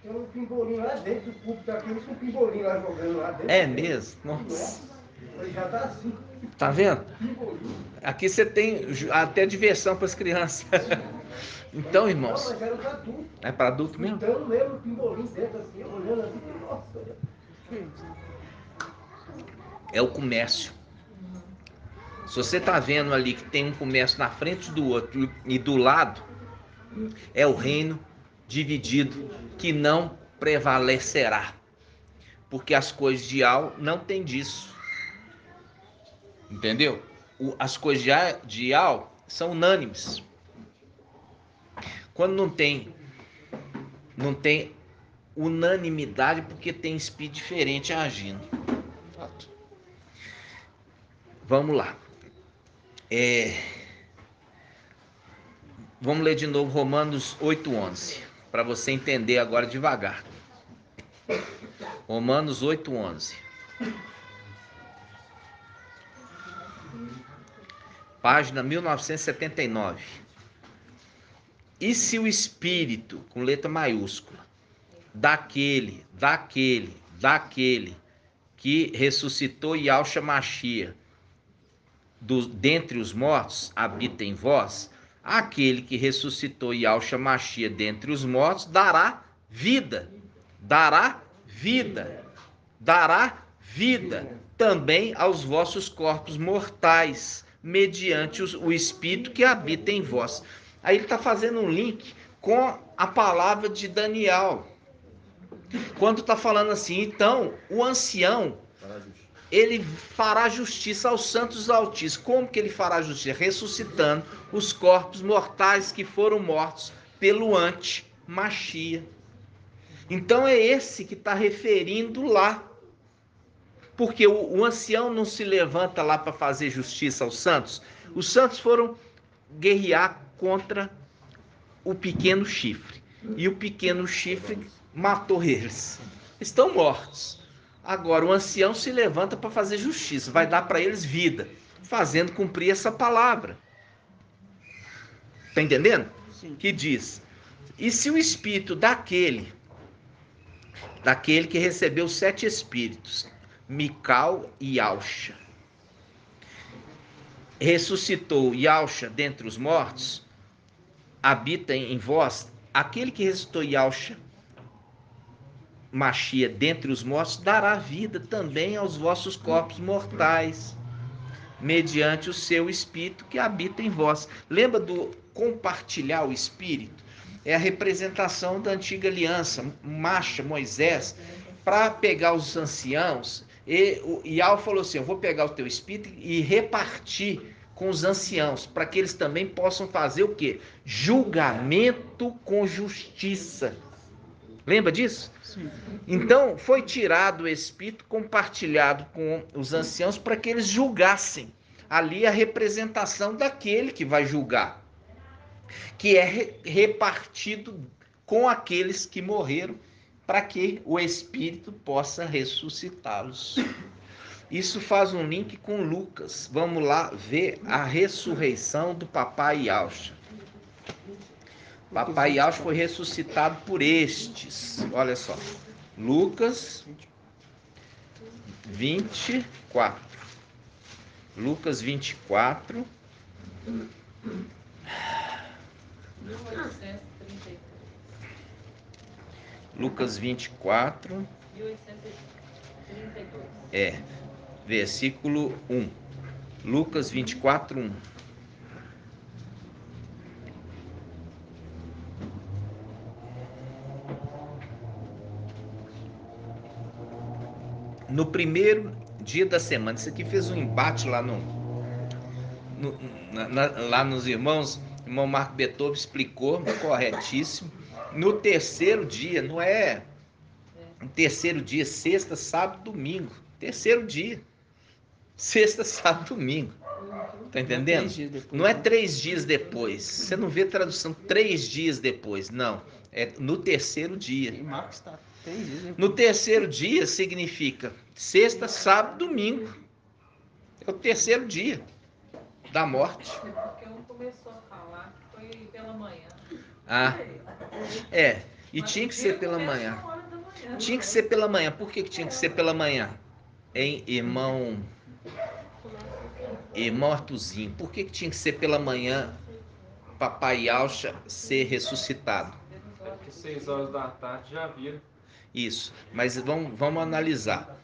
Tem um pimbolinho lá dentro do púlpito aqui, um pimbolinho lá jogando lá dentro. É mesmo? Nossa. Ele já tá assim. Tá vendo? Aqui você tem até diversão para as crianças. Então, irmãos. Não, mas era para adulto. É para adulto mesmo? Então mesmo, o pimbolinho dentro assim, olhando assim, nossa. É o comércio. Se você está vendo ali que tem um comércio na frente do outro e do lado, é o reino dividido que não prevalecerá. Porque as coisas de Yahweh não tem disso. Entendeu? As coisas de Yahweh são unânimes. Quando não tem unanimidade, porque tem espírito diferente agindo. Fato. Vamos lá. Vamos ler de novo Romanos 8:11, para você entender agora devagar. Romanos 8:11. Página 1979. E se o Espírito, com letra maiúscula, daquele que ressuscitou Yahshua Mashiach dentre os mortos, habita em vós, aquele que ressuscitou Yahshua Mashiach dentre os mortos, dará vida também aos vossos corpos mortais, mediante o Espírito que habita em vós. Aí ele está fazendo um link com a palavra de Daniel, quando está falando assim, então o ancião ele fará justiça aos santos altíssimos. Como que ele fará justiça? Ressuscitando os corpos mortais que foram mortos pelo anti-Machia. Então é esse que está referindo lá. Porque o ancião não se levanta lá para fazer justiça aos santos. Os santos foram guerrear contra o pequeno chifre. E o pequeno chifre matou eles. Estão mortos. Agora o ancião se levanta para fazer justiça. Vai dar para eles vida, fazendo cumprir essa palavra. Está entendendo? Sim. Que diz: e se o espírito daquele que recebeu 7 espíritos, Mical e Yalcha, ressuscitou Yalcha dentre os mortos, habita em vós, aquele que ressuscitou Yalcha, Machia, dentre os mortos, dará vida também aos vossos corpos mortais, mediante o seu espírito que habita em vós. Lembra do compartilhar o espírito? É a representação da antiga aliança, Macha, Moisés, para pegar os anciãos. E Yahweh falou assim: eu vou pegar o teu espírito e repartir com os anciãos, para que eles também possam fazer o quê? Julgamento com justiça. Lembra disso? Sim. Então, foi tirado o espírito, compartilhado com os anciãos, para que eles julgassem. Ali a representação daquele que vai julgar, que é repartido com aqueles que morreram, para que o espírito possa ressuscitá-los. Isso faz um link com Lucas. Vamos lá ver a ressurreição do papai Yalcha. Papai Yalcha foi ressuscitado por estes. Olha só. Lucas 24. Lucas 24. 1833. Lucas 24. 1832. Versículo 1. Lucas 24, 1. No primeiro dia da semana, isso aqui fez um embate lá lá nos irmãos. O irmão Marco Beethoven explicou, corretíssimo. No terceiro dia, não é no terceiro dia, sexta, sábado, domingo. Terceiro dia. Sexta, sábado, domingo. Tá entendendo? Não é 3 dias depois. Você não vê tradução 3 dias depois. Não. É no terceiro dia. E Marcos está 3 dias depois. No terceiro dia significa sexta, sábado, domingo. É o terceiro dia da morte. Porque um começou a falar que foi pela manhã. E tinha que ser pela manhã. Tinha que ser pela manhã. Por que tinha que ser pela manhã? Hein, irmão Artuzinho? Por que tinha que ser pela manhã, papai Yalcha ser ressuscitado? É porque 6 horas da tarde já viram. Isso, mas vamos analisar.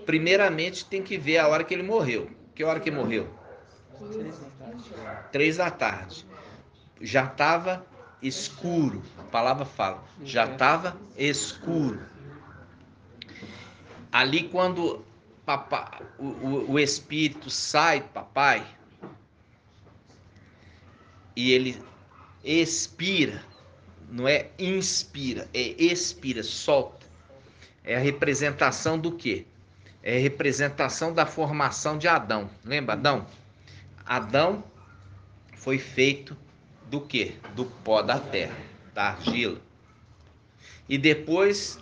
Primeiramente tem que ver a hora que ele morreu. Que hora que morreu? 3 da tarde. Já estava escuro. A palavra fala. Já estava escuro. Ali quando papai, o espírito sai do papai e ele expira, não é inspira, é expira, solta. É a representação do quê? É a representação da formação de Adão. Lembra Adão? Adão foi feito do quê? Do pó da terra, da argila. E depois,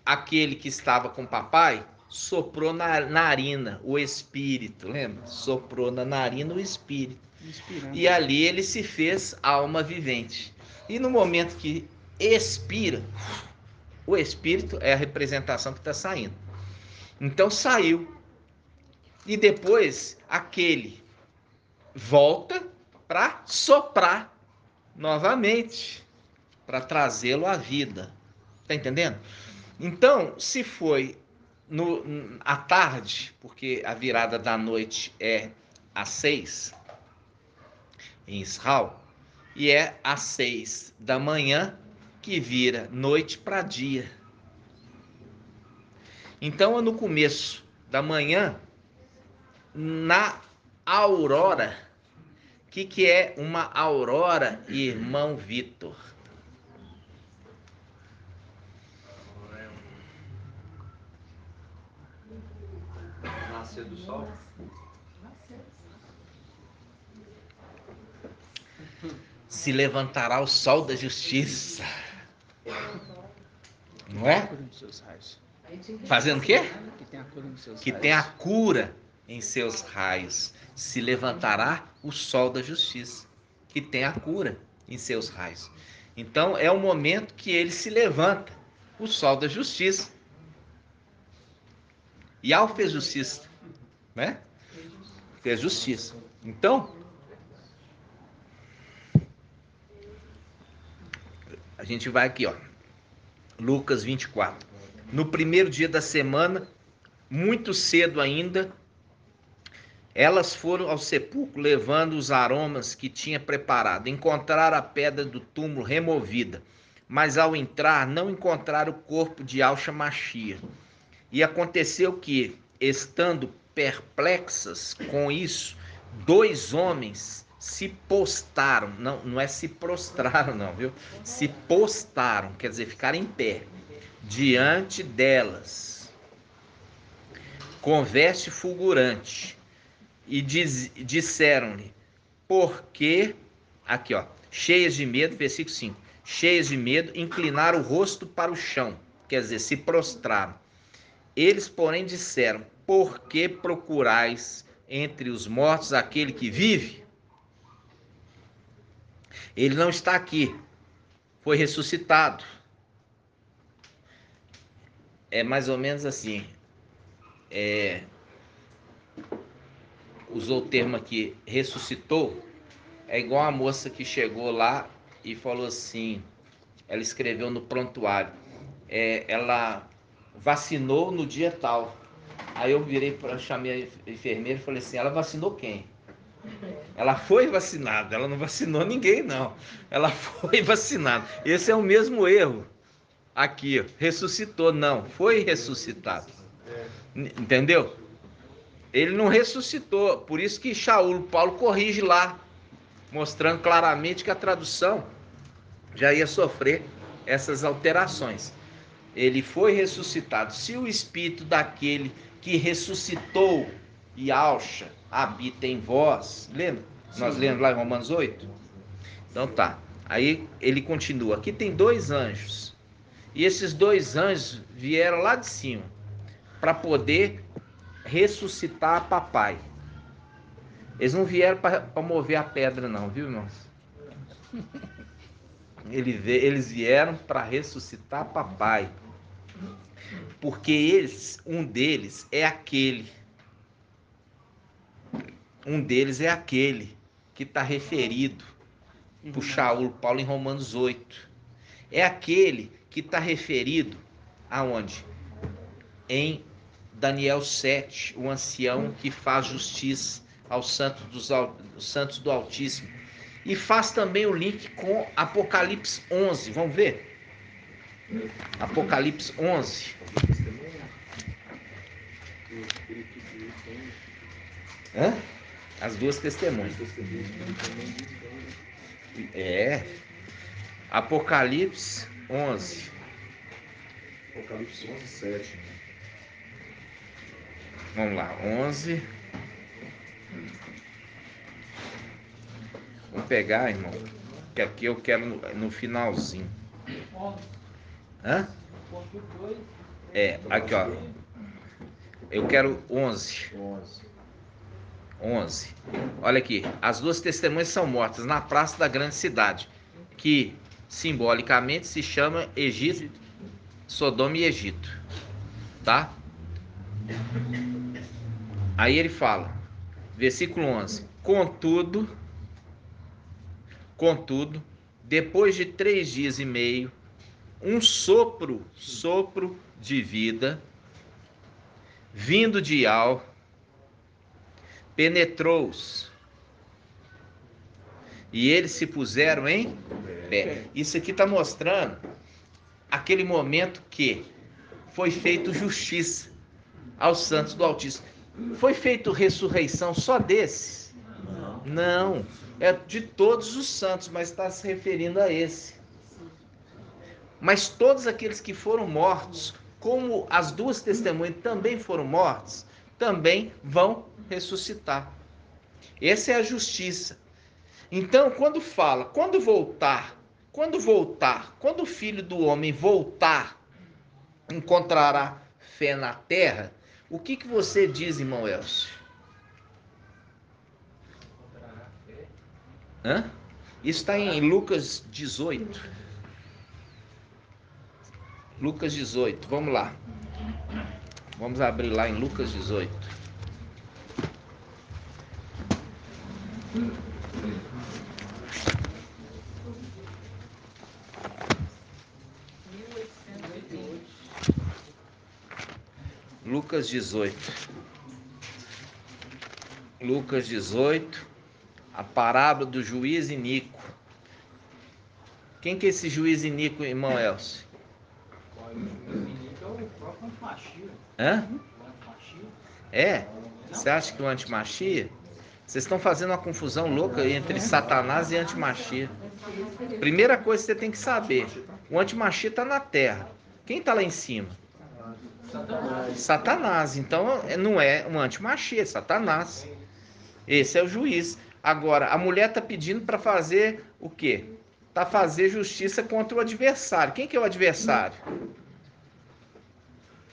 aquele que estava com o papai soprou na narina o espírito, lembra? Soprou na narina o espírito. Inspirando. E ali ele se fez alma vivente. E no momento que expira, o espírito é a representação que está saindo. Então saiu. E depois aquele volta para soprar novamente, para trazê-lo à vida. Está entendendo? Então, se foi à tarde, porque a virada da noite é às 6 em Israel, e é às 6 da manhã que vira noite para dia. Então, no começo da manhã, na aurora. O que é uma aurora, irmão Vitor? Nascer do sol? Se levantará o sol da justiça. Não é? Fazendo o quê? Que tem a cura em seus raios. Se levantará o sol da justiça. Que tem a cura em seus raios. Então é o momento que ele se levanta, o sol da justiça. E ao fez justiça, né? Fez justiça. Então, a gente vai aqui, ó. Lucas 24. No primeiro dia da semana, muito cedo ainda, elas foram ao sepulcro levando os aromas que tinha preparado. Encontraram a pedra do túmulo removida, mas ao entrar não encontraram o corpo de Alxa-Machia. E aconteceu que, estando perplexas com isso, 2 homens se postaram, não é se prostraram não, viu? Se postaram, quer dizer, ficaram em pé, diante delas, com veste fulgurante, e disseram-lhe, porque, aqui ó, cheias de medo, versículo 5, cheias de medo, inclinaram o rosto para o chão, quer dizer, se prostraram. Eles, porém, disseram, por que procurais entre os mortos aquele que vive? Ele não está aqui, foi ressuscitado. É mais ou menos assim, usou o termo aqui, ressuscitou, é igual a moça que chegou lá e falou assim, ela escreveu no prontuário, ela vacinou no dia tal. Aí eu virei para chamei a enfermeira e falei assim, ela vacinou quem? Ela foi vacinada, ela não vacinou ninguém não, ela foi vacinada. Esse é o mesmo erro aqui, ressuscitou, não, foi ressuscitado, entendeu? Ele não ressuscitou, por isso que Paulo corrige lá, mostrando claramente que a tradução já ia sofrer essas alterações. Ele foi ressuscitado. Se o espírito daquele que ressuscitou e Alxa habita em vós, lembra? Nós lemos lá em Romanos 8? Então tá, aí ele continua, aqui tem 2 anjos, e esses 2 anjos vieram lá de cima, para poder ressuscitar papai. Eles não vieram para mover a pedra não, viu, irmãos? Eles vieram para ressuscitar papai. Porque um deles é aquele que está referido por Paulo em Romanos 8. É aquele que está referido aonde? Em Daniel 7, o ancião que faz justiça aos santos do Altíssimo. E faz também o link com Apocalipse 11. Vamos ver? Apocalipse 11. Hã? As 2 testemunhas. Apocalipse 11. Apocalipse 11, 7. Vamos lá, 11. Vamos pegar, irmão, que aqui eu quero no finalzinho. Hã? Aqui ó. Eu quero 11. 11. Olha aqui, as 2 testemunhas são mortas na praça da grande cidade, que simbolicamente se chama Egito, Sodoma e Egito, tá? Aí ele fala, versículo 11, contudo, depois de 3 dias e meio, um sopro de vida, vindo de Al, penetrou-os, e eles se puseram em pé. Isso aqui está mostrando aquele momento que foi feito justiça aos santos do Altíssimo. Foi feita ressurreição só desses? Não. É de todos os santos, mas está se referindo a esse. Mas todos aqueles que foram mortos, como as duas testemunhas também foram mortas, também vão ressuscitar. Essa é a justiça. Então, quando fala, quando o Filho do Homem voltar, encontrará fé na terra, o que você diz, irmão Elcio? Hã? Isso está em Lucas 18. Lucas 18, vamos lá. Vamos abrir lá em Lucas 18. Lucas 18. Lucas 18, a parábola do juiz iníquo. Quem que é esse juiz iníquo, irmão Elcio? O próprio antimachia. Hã? É? Você acha que o antimachia? Vocês estão fazendo uma confusão louca entre Satanás e antimachia. Primeira coisa que você tem que saber: o antimachia está na terra. Quem está lá em cima? Satanás. Então não é um antimachia, é Satanás. Esse é o juiz. Agora, a mulher está pedindo para fazer o quê? Para fazer justiça contra o adversário. Quem que é o adversário?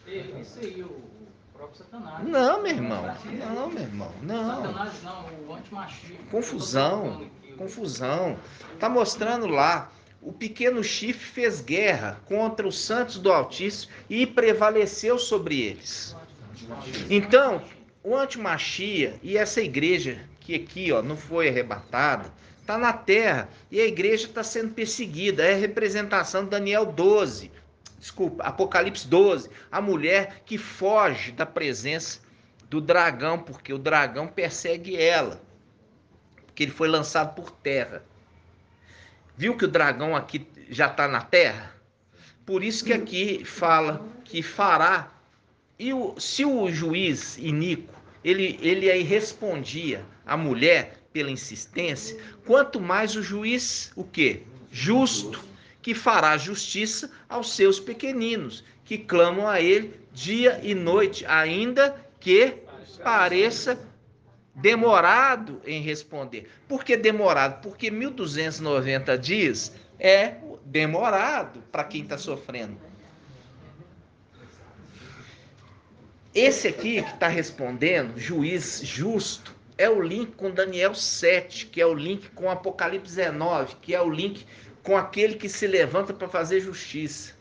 Esse aí, o próprio Satanás. Não, meu irmão. Não, meu irmão. Não. Satanás não, o antimachia. Confusão. Está mostrando lá. O pequeno chifre fez guerra contra os santos do Altíssimo e prevaleceu sobre eles. Então, o antimachia e essa igreja que aqui não foi arrebatada, está na terra e a igreja está sendo perseguida. É a representação de Daniel 12. Desculpa, Apocalipse 12. A mulher que foge da presença do dragão, porque o dragão persegue ela. Porque ele foi lançado por terra. Viu que o dragão aqui já está na terra? Por isso que aqui fala que fará. E se o juiz iníquo, ele aí respondia à mulher pela insistência, quanto mais o juiz, o quê? Justo, que fará justiça aos seus pequeninos, que clamam a ele dia e noite, ainda que pareça demorado em responder. Por que demorado? Porque 1290 dias é demorado para quem está sofrendo. Esse aqui que está respondendo, juiz justo, é o link com Daniel 7, que é o link com Apocalipse 19, que é o link com aquele que se levanta para fazer justiça.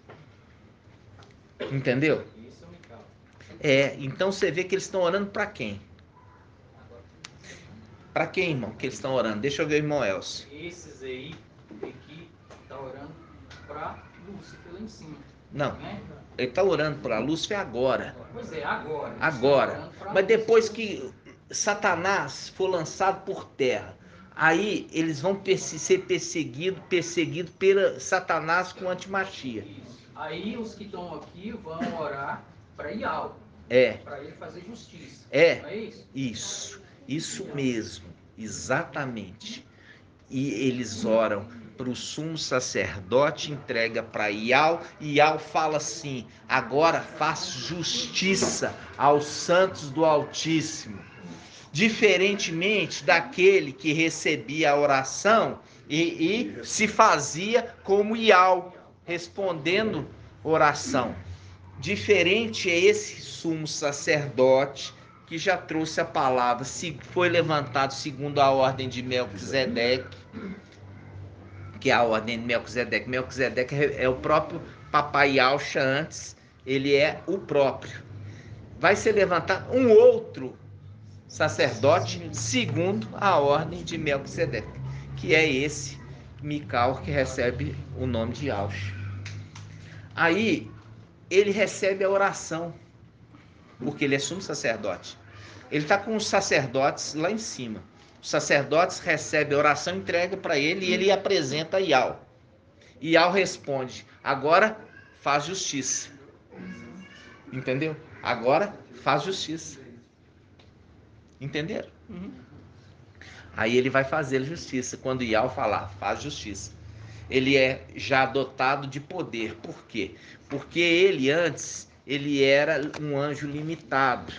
Entendeu? Então você vê que eles estão orando para quem? Para quem, irmão, que eles estão orando? Deixa eu ver o irmão Elcio. Esses aí que estão orando para Lúcifer lá em cima. Não, né? Ele está orando para Lúcifer agora. Pois é, agora. Agora. Mas depois que Satanás for lançado por terra, aí eles vão ser perseguidos pela Satanás com antimachia. Aí os que estão aqui vão orar para Ial. Para ele fazer justiça. Não é isso? Isso mesmo, exatamente. E eles oram para o sumo sacerdote, entrega para Ial, e Ial fala assim: agora faz justiça aos santos do Altíssimo. Diferentemente daquele que recebia a oração e se fazia como Ial, respondendo oração. Diferente é esse sumo sacerdote que já trouxe a palavra, foi levantado segundo a ordem de Melquisedeque, que é a ordem de Melquisedeque. Melquisedeque é o próprio papai Yahshua antes, ele é o próprio. Vai ser levantado um outro sacerdote segundo a ordem de Melquisedeque, que é esse Mical que recebe o nome de Yahshua. Aí ele recebe a oração, porque ele é sumo sacerdote. Ele está com os sacerdotes lá em cima. Os sacerdotes recebem a oração, entrega para ele e ele apresenta a Ial. Ial responde: agora faz justiça. Entendeu? Agora faz justiça. Entenderam? Aí ele vai fazer justiça. Quando Ial falar, faz justiça. Ele é já dotado de poder. Por quê? Porque ele antes, ele era um anjo limitado.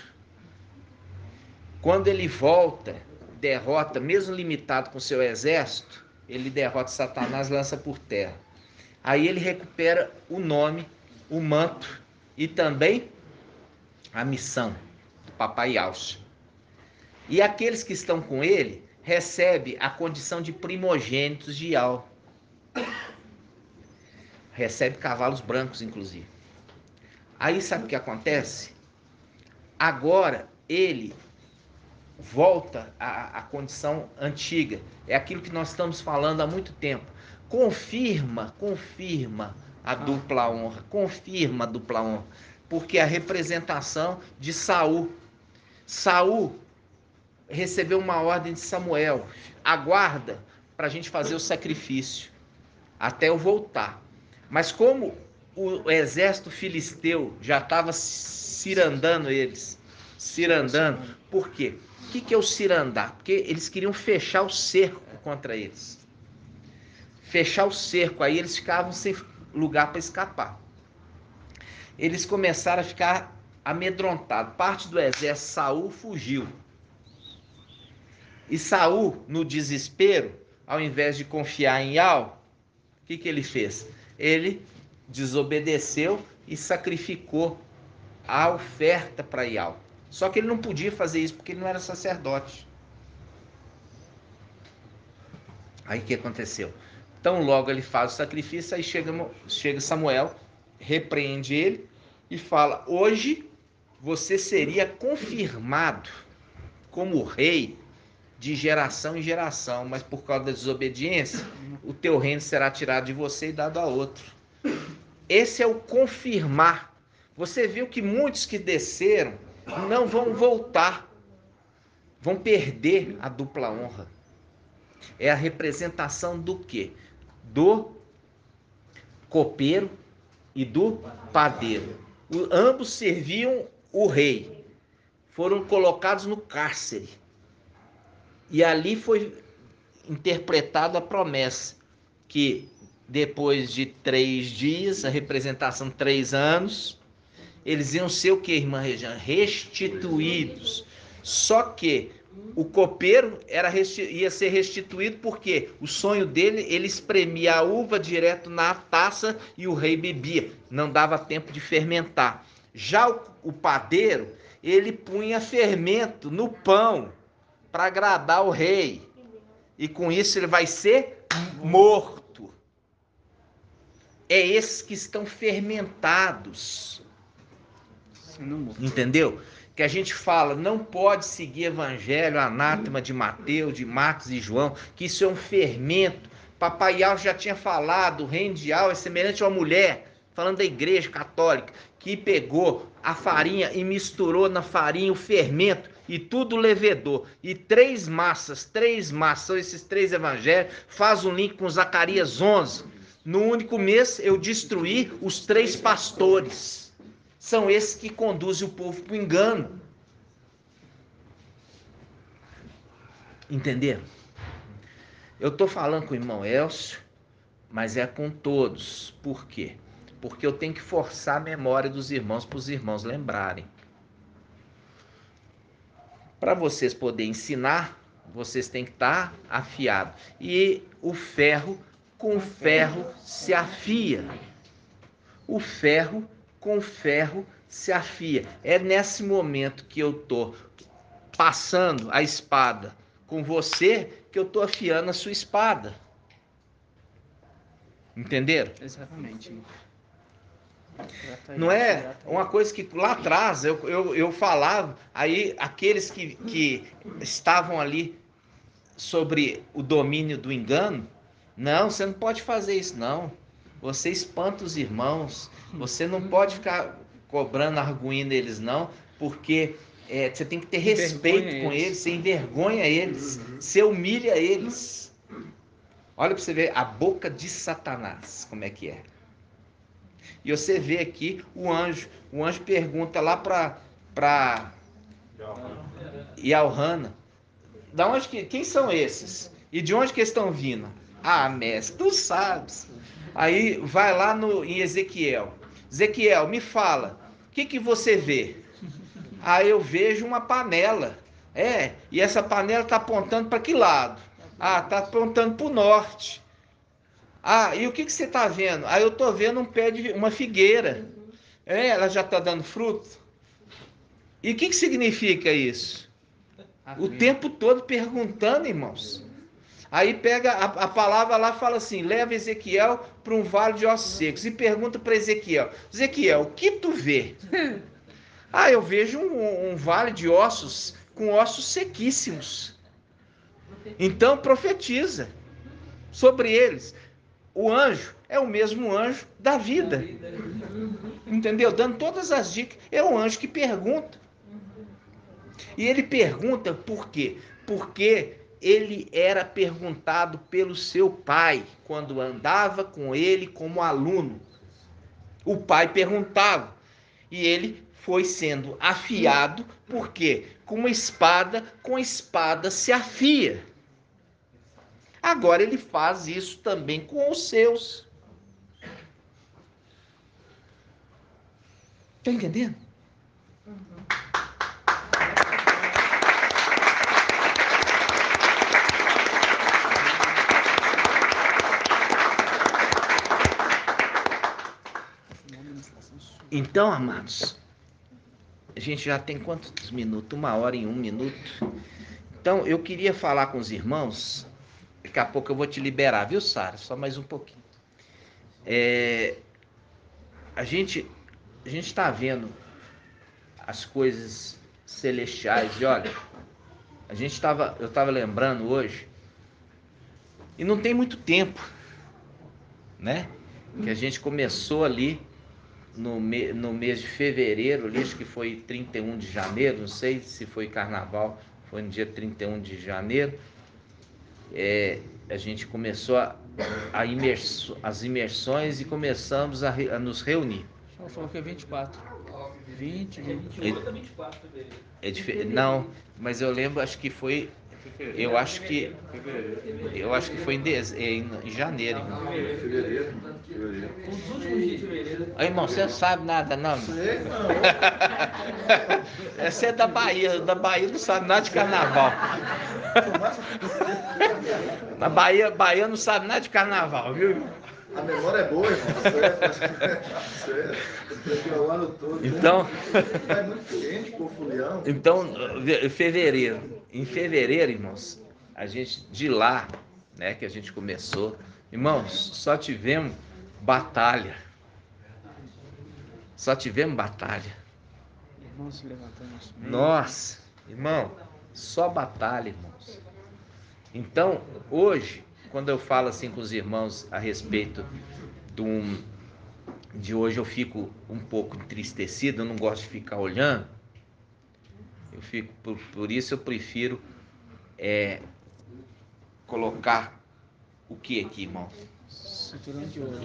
Quando ele volta, derrota, mesmo limitado com seu exército, ele derrota Satanás, lança por terra. Aí ele recupera o nome, o manto e também a missão do papai Yalcha. E aqueles que estão com ele recebem a condição de primogênitos de Ial. Recebe cavalos brancos, inclusive. Aí sabe o que acontece? Agora ele volta à condição antiga. É aquilo que nós estamos falando há muito tempo. Confirma a dupla honra. Confirma a dupla honra. Porque a representação de Saul. Saul recebeu uma ordem de Samuel. Aguarda para a gente fazer o sacrifício. Até eu voltar. Mas como o exército filisteu já estava cirandando eles. Cirandando. Por quê? O que é o cirandar? Porque eles queriam fechar o cerco contra eles. Fechar o cerco. Aí eles ficavam sem lugar para escapar. Eles começaram a ficar amedrontados. Parte do exército Saul fugiu. E Saul, no desespero, ao invés de confiar em Ial, o que ele fez? Ele desobedeceu e sacrificou a oferta para Ial. Só que ele não podia fazer isso porque ele não era sacerdote. Aí o que aconteceu? Então logo ele faz o sacrifício, aí chega Samuel, repreende ele e fala: hoje você seria confirmado como rei de geração em geração, mas por causa da desobediência, o teu reino será tirado de você e dado a outro. Esse é o confirmar. Você viu que muitos que desceram não vão voltar, vão perder a dupla honra. É a representação do quê? Do copeiro e do padeiro. Ambos serviam o rei. Foram colocados no cárcere. E ali foi interpretada a promessa que depois de 3 dias, a representação 3 anos, eles iam ser o que, irmã Regiane? Restituídos. Só que o copeiro ia ser restituído porque o sonho dele, ele espremia a uva direto na taça e o rei bebia. Não dava tempo de fermentar. Já o padeiro, ele punha fermento no pão para agradar o rei. E com isso ele vai ser morto. É esses que estão fermentados. Entendeu? Que a gente fala, não pode seguir evangelho, anátema de Mateus, de Marcos e João, que isso é um fermento. Papai Ial já tinha falado, o reino de Ial é semelhante a uma mulher, falando da igreja católica, que pegou a farinha e misturou na farinha o fermento e tudo levedou. E 3 massas, são esses 3 evangelhos, faz um link com Zacarias 11. No único mês eu destruí os 3 pastores. São esses que conduzem o povo para o engano. Entenderam? Eu estou falando com o irmão Elcio, mas é com todos. Por quê? Porque eu tenho que forçar a memória dos irmãos para os irmãos lembrarem. Para vocês poderem ensinar, vocês têm que estar afiados. E o ferro com ferro se afia. O ferro com ferro se afia. É nesse momento que eu estou passando a espada com você que eu estou afiando a sua espada. Entenderam? Exatamente. Não é uma coisa que lá atrás eu falava, aí aqueles que estavam ali sobre o domínio do engano, não, você não pode fazer isso não. Você espanta os irmãos, você não pode ficar cobrando arguindo eles não, porque você tem que ter respeito com eles, você envergonha eles, você humilha eles. Olha para você ver a boca de Satanás, como é que é. E você vê aqui o anjo pergunta lá para e Elhana. Quem são esses? E de onde que eles estão vindo? Ah, mestre, tu sabes. Aí vai lá em Ezequiel. Ezequiel, me fala, o que você vê? Aí eu vejo uma panela. E essa panela está apontando para que lado? Ah, está apontando para o norte. Ah, e o que você está vendo? Aí eu estou vendo uma figueira. Ela já está dando fruto. E o que significa isso? O tempo todo perguntando, irmãos. Aí pega a palavra lá, fala assim, leva Ezequiel para um vale de ossos secos e pergunta para Ezequiel, Ezequiel, o que tu vê? Ah, eu vejo um vale de ossos com ossos sequíssimos. Então profetiza sobre eles. O anjo é o mesmo anjo da vida. Entendeu? Dando todas as dicas. É o anjo que pergunta. E ele pergunta por quê? Porque ele era perguntado pelo seu pai quando andava com ele como aluno. O pai perguntava e ele foi sendo afiado, porque com espada se afia. Agora ele faz isso também com os seus. Está entendendo? Então, amados, a gente já tem quantos minutos? 1 hora e 1 minuto. Então, eu queria falar com os irmãos. Daqui a pouco eu vou te liberar, viu, Sara? Só mais um pouquinho. A gente está vendo as coisas celestiais. E olha, eu estava lembrando hoje, e não tem muito tempo, né? Que a gente começou ali no mês de fevereiro, ali, acho que foi 31 de janeiro, não sei se foi carnaval, foi no dia 31 de janeiro. A gente começou as imersões e começamos a nos reunir. Ela falou que é 24. 20, 24 de não, mas eu lembro, acho que foi. Eu acho que foi em janeiro. Fevereiro. Os últimos dias de fevereiro. Aí, irmão, você não sabe nada, não? Sei, não. Você é da Bahia não sabe nada de carnaval. Na Bahia não sabe nada de carnaval, viu? A memória é boa, irmão. Você o ano todo. Então. É muito quente, pô, Fulião. Então, em fevereiro, irmãos, a gente, de lá, né, que a gente começou, irmãos, só tivemos batalha. Nossa, irmão, só batalha, irmãos. Então, hoje, quando eu falo assim com os irmãos a respeito de hoje, eu fico um pouco entristecido, eu não gosto de ficar olhando. Eu fico, por isso eu prefiro colocar o que aqui, irmão? Cinturão de ouro.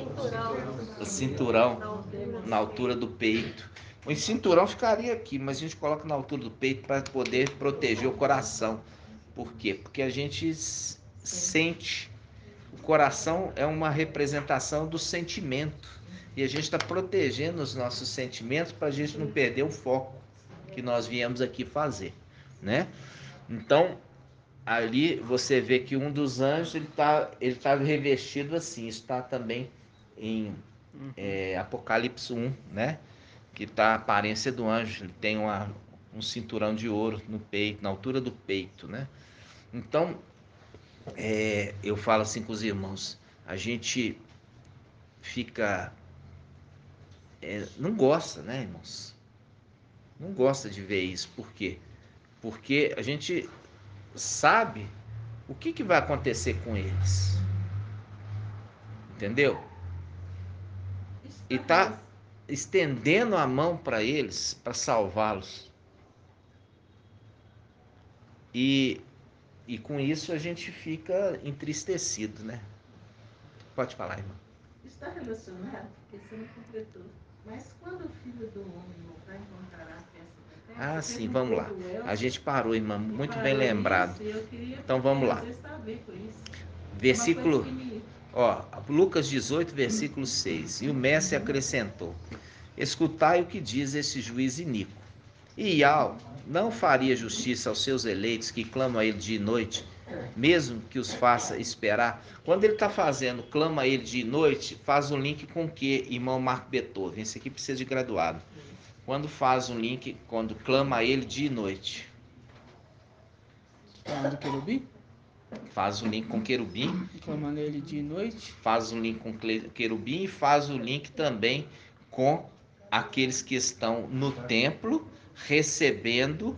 O cinturão na altura do peito. O cinturão ficaria aqui, mas a gente coloca na altura do peito para poder proteger o coração. Por quê? Porque a gente sente. O coração é uma representação do sentimento. E a gente está protegendo os nossos sentimentos para a gente não perder o foco que nós viemos aqui fazer, né? Então, ali você vê que um dos anjos ele tá revestido assim. Isso está também em Apocalipse 1, né? Que tá a aparência do anjo. Ele tem um cinturão de ouro no peito, na altura do peito, né? Então, eu falo assim com os irmãos, a gente fica... não gosta, né, irmãos? Não gosta de ver isso. Por quê? Porque a gente sabe o que vai acontecer com eles. Entendeu? E tá estendendo a mão para eles, para salvá-los. E com isso a gente fica entristecido, né? Pode falar, irmão. Está relacionado, porque você não completou. Mas quando o Filho do Homem voltar, encontrará fé sobre a terra? Ah, sim, vamos lá. A gente parou, irmã, muito bem lembrado. Então vamos lá. Versículo, Lucas 18, versículo 6. E o mestre acrescentou: escutai o que diz esse juiz iníquo. Ial não faria justiça aos seus eleitos que clamam a ele dia e noite, mesmo que os faça esperar? Quando ele está fazendo, clama a ele dia e noite, faz um link com o que, irmão Marco Beethoven? Esse aqui precisa de graduado. Quando faz um link, quando clama a ele dia e noite. Falando do querubim? Faz o link com querubim. Clamando ele dia e noite. Faz o link com querubim e faz o link também com aqueles que estão no templo recebendo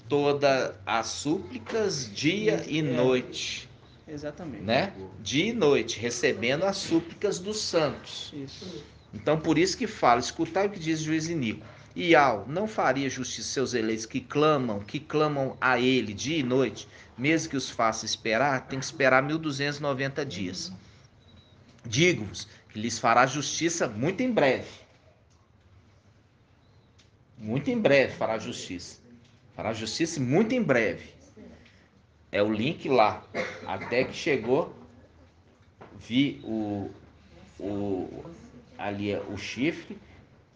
todas as súplicas dia e noite. Exatamente. Né? Dia e noite, recebendo as súplicas dos santos. Isso. Então, por isso que fala: escutai o que diz o juiz iníquo. Ial não faria justiça seus eleitos que clamam a ele dia e noite, mesmo que os faça esperar? Tem que esperar 1290 dias. Digo-vos que lhes fará justiça muito em breve. Muito em breve fará justiça. Fará justiça muito em breve. É o link lá. Até que chegou, vi ali o chifre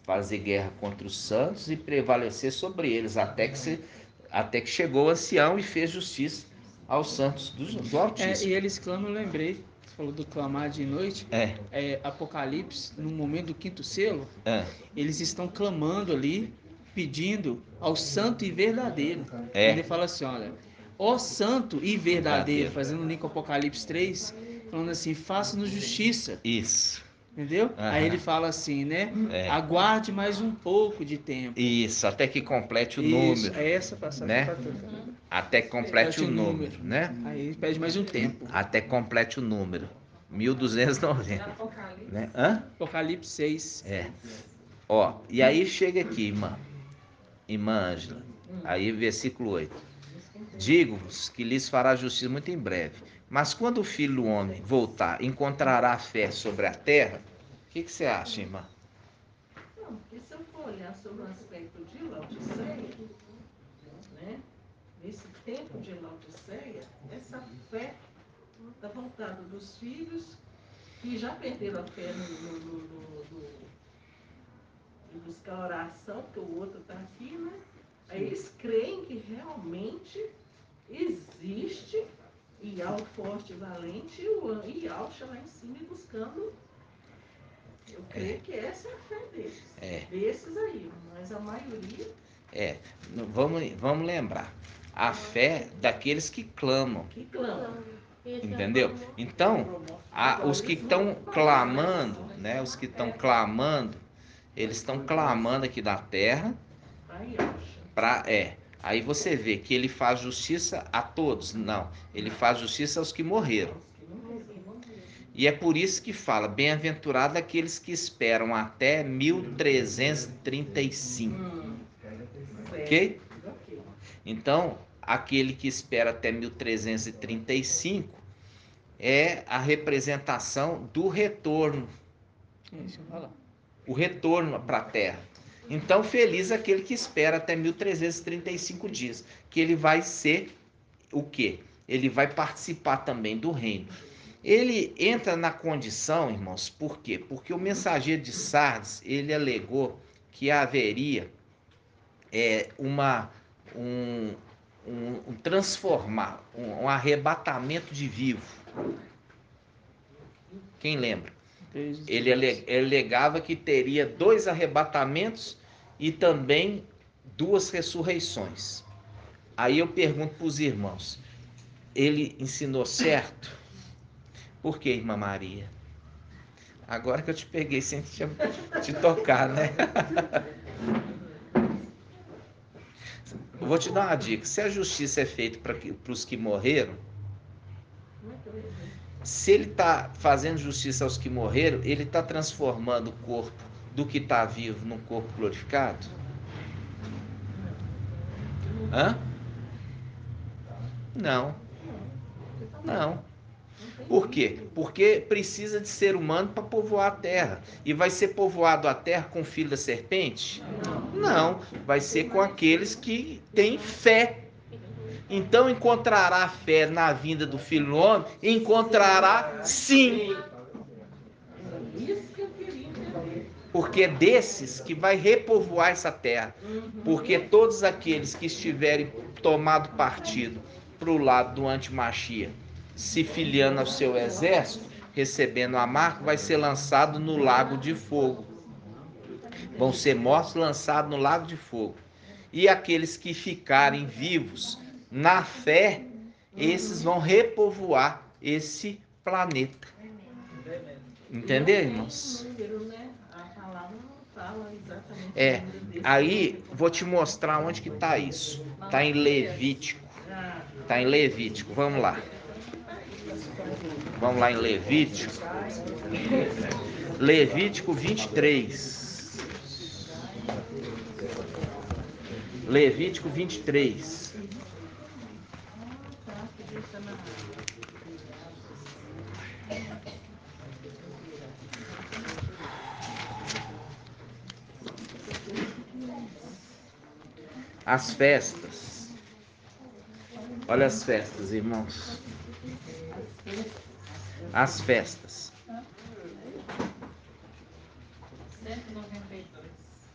fazer guerra contra os santos e prevalecer sobre eles, até que chegou o ancião e fez justiça aos santos do Altíssimo. E eles clamam, eu lembrei, você falou do clamar de noite, Apocalipse, no momento do quinto selo, eles estão clamando ali, pedindo ao santo e verdadeiro. Ele fala assim, olha, ó santo e verdadeiro, fazendo um link com Apocalipse 3, falando assim, faça-nos justiça. Isso. Entendeu? Aí ele fala assim, né? Aguarde mais um pouco de tempo. Isso, até que complete o número. É essa passagem, né? Até que complete o número, né? Aí ele pede mais um tempo. Até que complete o número. 1290. Né? Apocalipse 6. E aí chega aqui, irmã Ângela. Aí versículo 8. Digo-vos que lhes fará justiça muito em breve. Mas quando o Filho do Homem voltar, encontrará fé sobre a terra? O que você acha, irmã? Não, porque se eu for olhar sobre o aspecto de Laodiceia, né, nesse tempo de Laodiceia, essa fé está voltada dos filhos que já perderam a fé em buscar a oração, porque o outro está aqui, né? Aí eles creem que realmente existe Ial forte e valente, e o Ialcha lá em cima e buscando. Eu creio que essa é a fé deles. Desses aí, mas a maioria. Vamos lembrar. A fé daqueles que clamam. Entendeu? Então, os que estão clamando, né? Os que estão clamando, eles estão clamando aqui da terra. Aí você vê que ele faz justiça a todos. Não, ele faz justiça aos que morreram. E é por isso que fala: bem-aventurado aqueles que esperam até 1335. Ok? Então, aquele que espera até 1335 é a representação do retorno. O retorno para a terra. Então, feliz aquele que espera até 1335 dias, que ele vai ser o quê? Ele vai participar também do reino. Ele entra na condição, irmãos, por quê? Porque o mensageiro de Sardes, ele alegou que haveria transformar, um arrebatamento de vivo. Quem lembra? Ele alegava que teria 2 arrebatamentos e também 2 ressurreições. Aí eu pergunto para os irmãos, ele ensinou certo? Por que, irmã Maria? Agora que eu te peguei sem te tocar, né? Eu vou te dar uma dica. Se a justiça é feita para os que morreram, se ele está fazendo justiça aos que morreram, ele está transformando o corpo do que está vivo num corpo glorificado? Não. Por quê? Porque precisa de ser humano para povoar a terra. E vai ser povoado a terra com o filho da serpente? Não, vai ser com aqueles que têm fé. Então encontrará fé na vinda do Filho do Homem? Encontrará sim. Porque é desses que vai repovoar essa terra. Porque todos aqueles que estiverem tomado partido para o lado do antimachia, se filiando ao seu exército, recebendo a marca, vai ser lançado no lago de fogo. Vão ser mortos, lançados no lago de fogo. E aqueles que ficarem vivos na fé, esses vão repovoar esse planeta. Entenderam, irmãos? Aí vou te mostrar onde que está isso. Está em Levítico. Está em Levítico. Vamos lá. Vamos lá em Levítico. Levítico 23. Levítico 23. As festas. Olha as festas, irmãos. As festas.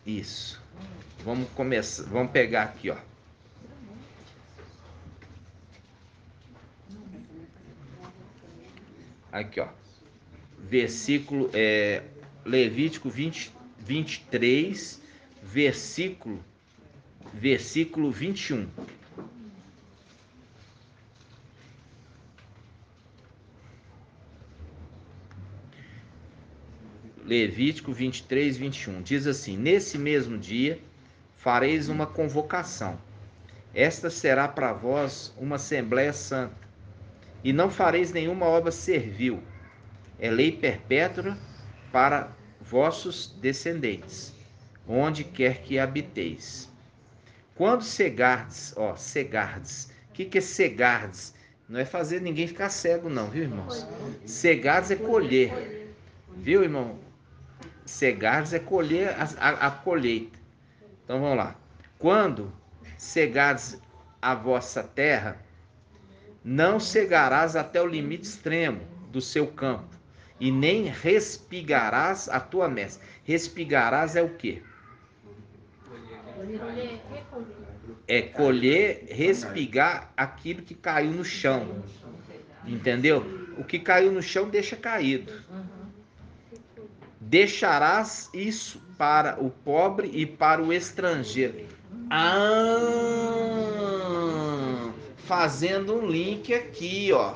Isso. Vamos começar. Vamos pegar aqui, ó. Aqui, ó. Versículo Levítico 23, versículo 21. Levítico 23, 21. Diz assim: nesse mesmo dia fareis uma convocação. Esta será para vós uma assembléia santa. E não fareis nenhuma obra servil. É lei perpétua para vossos descendentes, onde quer que habiteis. Quando cegardes, cegardes. O que é cegardes? Não é fazer ninguém ficar cego não, viu, irmãos? Cegardes é colher. Viu, irmão? Cegardes é colher a colheita. Então vamos lá. Quando cegardes a vossa terra, não cegarás até o limite extremo do seu campo, e nem respigarás a tua messe. Respigarás é o quê? É colher, respigar aquilo que caiu no chão. Entendeu? O que caiu no chão deixa caído. Deixarás isso para o pobre e para o estrangeiro. Fazendo um link aqui, ó.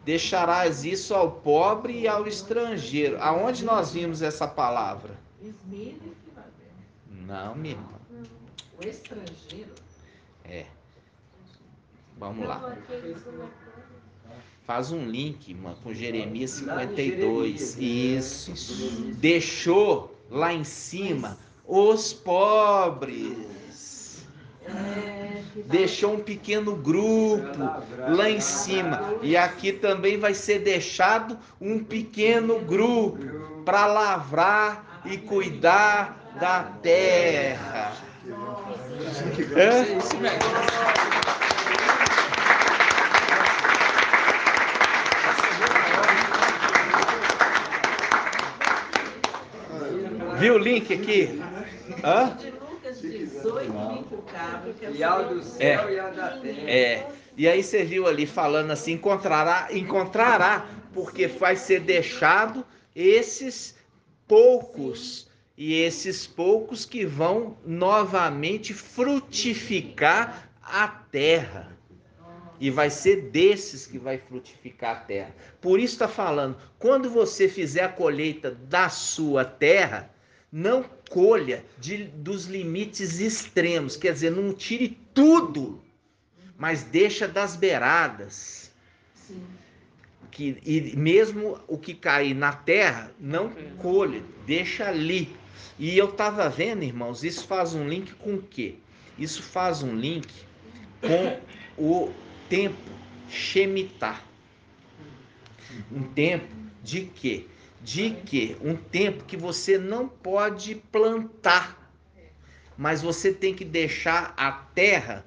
Deixarás isso ao pobre e ao estrangeiro. Aonde nós vimos essa palavra? Não, minha irmã. O estrangeiro? Vamos lá. Faz um link, irmã, com Jeremias 52. Isso. Deixou lá em cima os pobres. Deixou um pequeno grupo lá em cima. E aqui também vai ser deixado um pequeno grupo para lavrar e cuidar da terra. Viu o link aqui? De Lucas 18, e ao do céu e ao da terra. E aí você viu ali falando assim, encontrará, porque vai ser deixado esses poucos, e esses poucos que vão novamente frutificar a terra. E vai ser desses que vai frutificar a terra. Por isso está falando, quando você fizer a colheita da sua terra, não colha dos limites extremos, quer dizer, não tire tudo, mas deixa das beiradas. Sim. E mesmo o que cair na terra, não colhe, deixa ali. E eu estava vendo, irmãos, isso faz um link com o quê? Isso faz um link com o tempo Shemitah. Um tempo de quê? Um tempo que você não pode plantar, mas você tem que deixar a terra,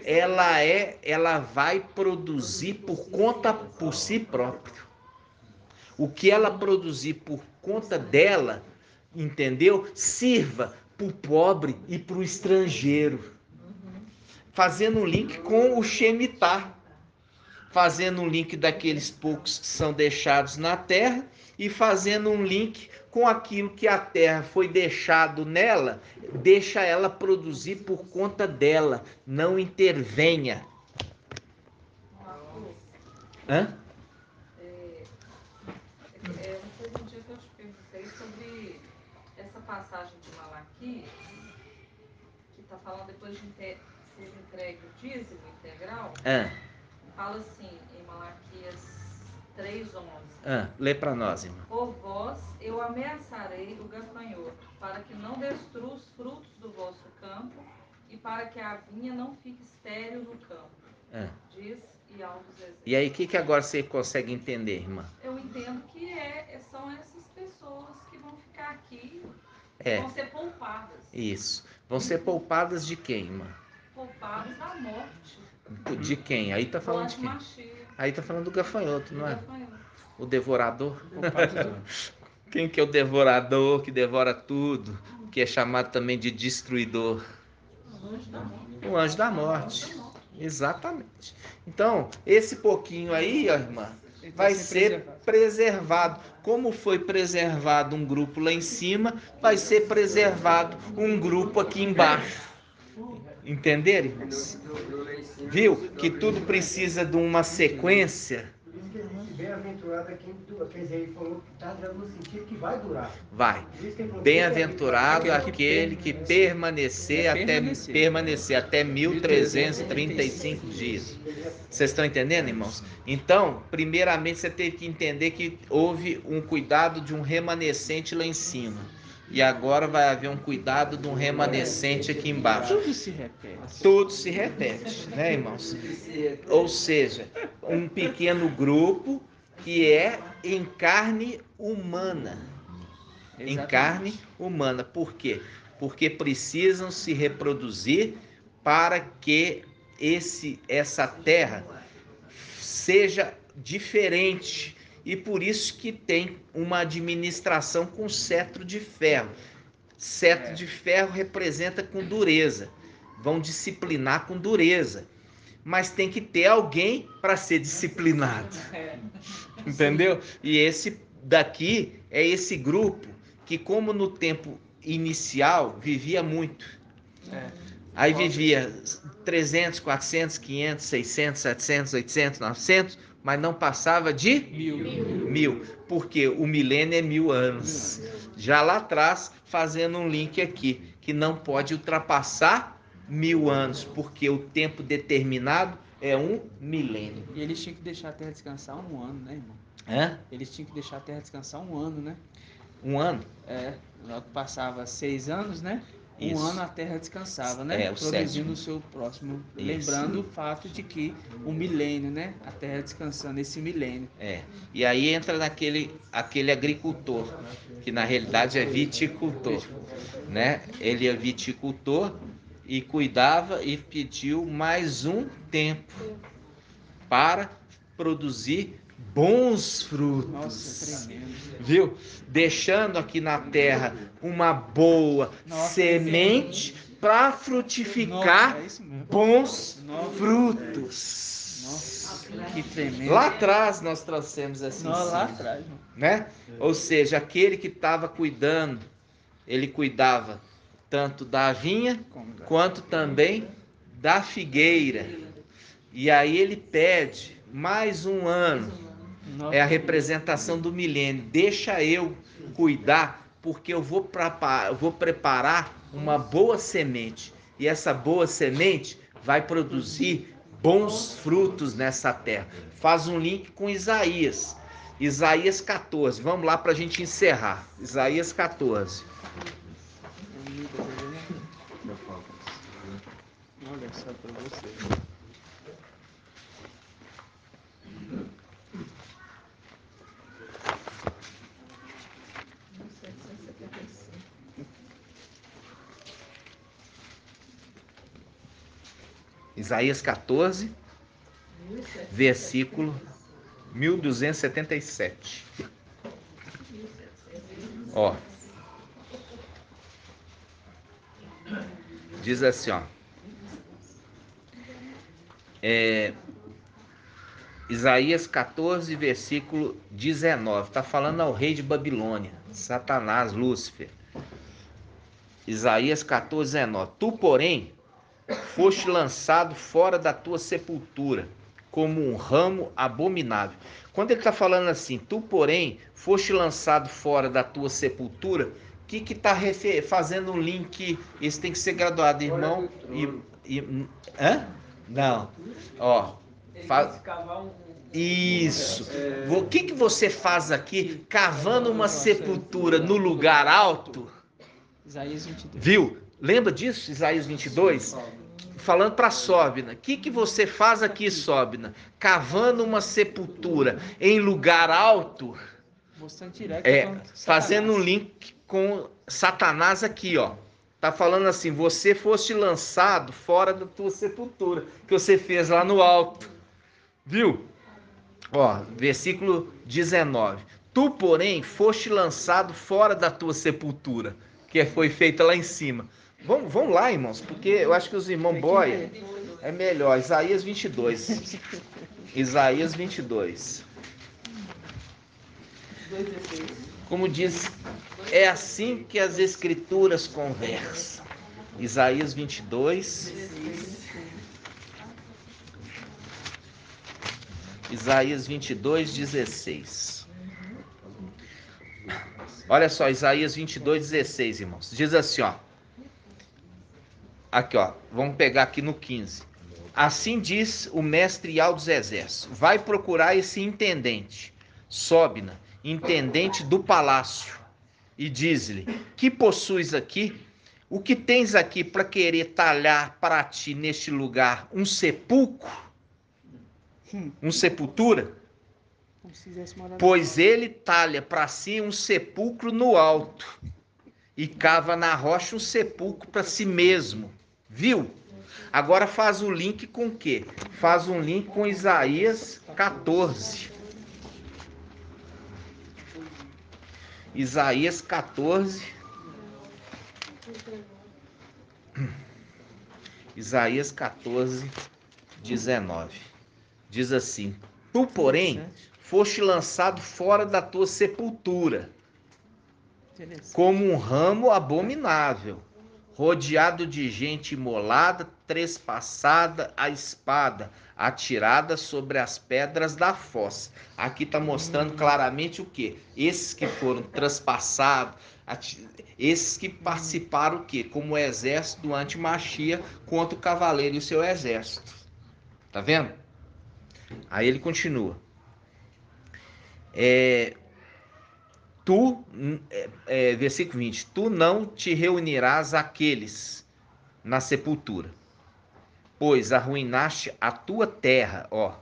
ela vai produzir por si próprio. O que ela produzir por conta dela, entendeu? Sirva para o pobre e para o estrangeiro. Fazendo um link com o Shemitah. Fazendo um link daqueles poucos que são deixados na terra e fazendo um link com aquilo que a terra foi deixado nela, deixa ela produzir por conta dela, não intervenha. Hã? Uma perguntinha que eu te perguntei sobre essa passagem de Malaquias, que está falando depois de ser entregue o dízimo integral. Fala assim, em Malaquias 3:11. Lê para nós, irmão. Por vós eu ameaçarei o gafanhoto, para que não destrua os frutos do vosso campo e para que a vinha não fique estéril no campo. Diz e altos exemplos. E aí, o que agora você consegue entender, irmã? Eu entendo que são essas pessoas que vão ficar aqui, vão ser poupadas. Isso. Vão ser poupadas de quem, irmã? Poupadas da morte. De quem? Aí tá falando de quem? Aí tá falando do gafanhoto, não é? O devorador. Quem que é o devorador que devora tudo? Que é chamado também de destruidor? O anjo da morte. Exatamente. Então, esse pouquinho aí, ó, irmã, vai ser preservado. Como foi preservado um grupo lá em cima, vai ser preservado um grupo aqui embaixo. Entenderam, irmãos? Viu que tudo precisa de uma sequência? Bem-aventurado é quem Isaías falou que está no sentido que vai durar. Vai. Bem-aventurado aquele que permanecer até 1335 dias. Vocês estão entendendo, irmãos? Então, primeiramente você teve que entender que houve um cuidado de um remanescente lá em cima. E agora vai haver um cuidado de um remanescente aqui embaixo. Tudo se repete. Tudo se repete, né, irmãos? Ou seja, um pequeno grupo que é em carne humana. Exatamente. Em carne humana. Por quê? Porque precisam se reproduzir para que essa terra seja diferente. E por isso que tem uma administração com cetro de ferro. Cetro de ferro representa com dureza. Vão disciplinar com dureza. Mas tem que ter alguém para ser disciplinado. Entendeu? E esse daqui é esse grupo que, como no tempo inicial, vivia muito. Aí vivia 300, 400, 500, 600, 700, 800, 900, mas não passava de 1000. Porque o milênio é 1000 anos. Já lá atrás, fazendo um link aqui, que não pode ultrapassar 1000 anos, porque o tempo determinado é um milênio. E eles tinham que deixar a terra descansar um ano, né, irmão? Eles tinham que deixar a terra descansar um ano, né? Um ano? Logo passava 6 anos, né? Um ano a terra descansava, né? Produzindo o seu próximo. Lembrando o fato de que o milênio, né? A terra descansando, esse milênio. E aí entra aquele agricultor, que na realidade é viticultor, né? Ele é viticultor e cuidava e pediu mais um tempo para produzir bons frutos. Nossa, tremendo. Viu? Deixando aqui na terra uma boa semente para frutificar bons frutos. Nossa, que tremendo. Lá atrás nós trouxemos assim. Lá atrás, né? Ou seja, aquele que estava cuidando, ele cuidava tanto da vinha quanto também da figueira. E aí ele pede mais um ano. É a representação do milênio. Deixa eu cuidar, porque eu vou preparar uma boa semente. E essa boa semente vai produzir bons frutos nessa terra. Faz um link com Isaías. Isaías 14. Vamos lá para a gente encerrar. Isaías 14. Olha só para você. Isaías 14, versículo 1277. Ó. Diz assim, ó. Isaías 14, versículo 19. Está falando ao rei de Babilônia, Satanás, Lúcifer. Isaías 14, 19. Tu, porém, foste lançado fora da tua sepultura, como um ramo abominável. Quando ele está falando assim, tu, porém, foste lançado fora da tua sepultura, o que está fazendo um link? Esse tem que ser graduado, irmão. Hã? Não. Ó. Isso. O que você faz aqui, cavando uma sepultura no lugar alto? Isaías 22. Viu? Lembra disso, Isaías 22? Falando para Sóbina. O que você faz aqui, Sóbina? Cavando uma sepultura em lugar alto. Mostrando direto fazendo um link com Satanás aqui, ó. Tá falando assim, você foste lançado fora da tua sepultura, que você fez lá no alto. Viu? Ó, versículo 19. Tu, porém, foste lançado fora da tua sepultura, que foi feita lá em cima. Vamos lá, irmãos, porque eu acho que os irmãos boia é melhor. Isaías 22. Isaías 22. Como diz, é assim que as escrituras conversam. Isaías 22. Isaías 22, 16. Olha só, Isaías 22, 16, irmãos. Diz assim, ó. Aqui, ó. Vamos pegar aqui no 15. Assim diz o mestre Yahweh dos exércitos. Vai procurar esse intendente, Sóbina, intendente do palácio, e diz-lhe, que possuis aqui? O que tens aqui para querer talhar para ti neste lugar? Um sepulcro? Um sepultura? Pois ele talha para si um sepulcro no alto e cava na rocha um sepulcro para si mesmo. Viu? Agora faz o link com o quê? Faz um link com Isaías 14. Isaías 14. Isaías 14, 19. Diz assim: tu, porém, foste lançado fora da tua sepultura, como um ramo abominável, rodeado de gente imolada, trespassada a espada, atirada sobre as pedras da fossa. Aqui está mostrando claramente o quê? Esses que foram traspassados, esses que participaram o quê? Como o exército do antimachia contra o cavaleiro e o seu exército. Tá vendo? Aí ele continua. Versículo 20. Tu não te reunirás àqueles na sepultura, pois arruinaste a tua terra, ó.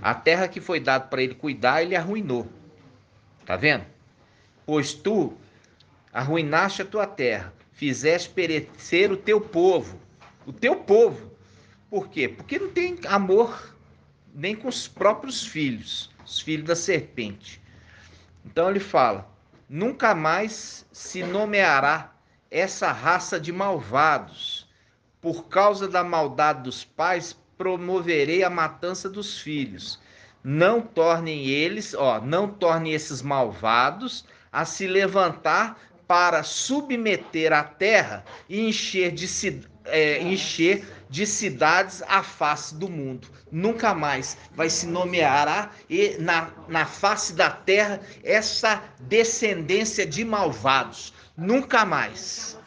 A terra que foi dada para ele cuidar, ele arruinou. Tá vendo? Pois tu arruinaste a tua terra, fizeste perecer o teu povo. O teu povo. Por quê? Porque não tem amor nem com os próprios filhos, os filhos da serpente. Então ele fala, nunca mais se nomeará essa raça de malvados. Por causa da maldade dos pais, promoverei a matança dos filhos. Não tornem esses malvados a se levantar para submeter a terra e encher de cidades a face do mundo. Nunca mais vai se nomear na face da terra essa descendência de malvados. Nunca mais.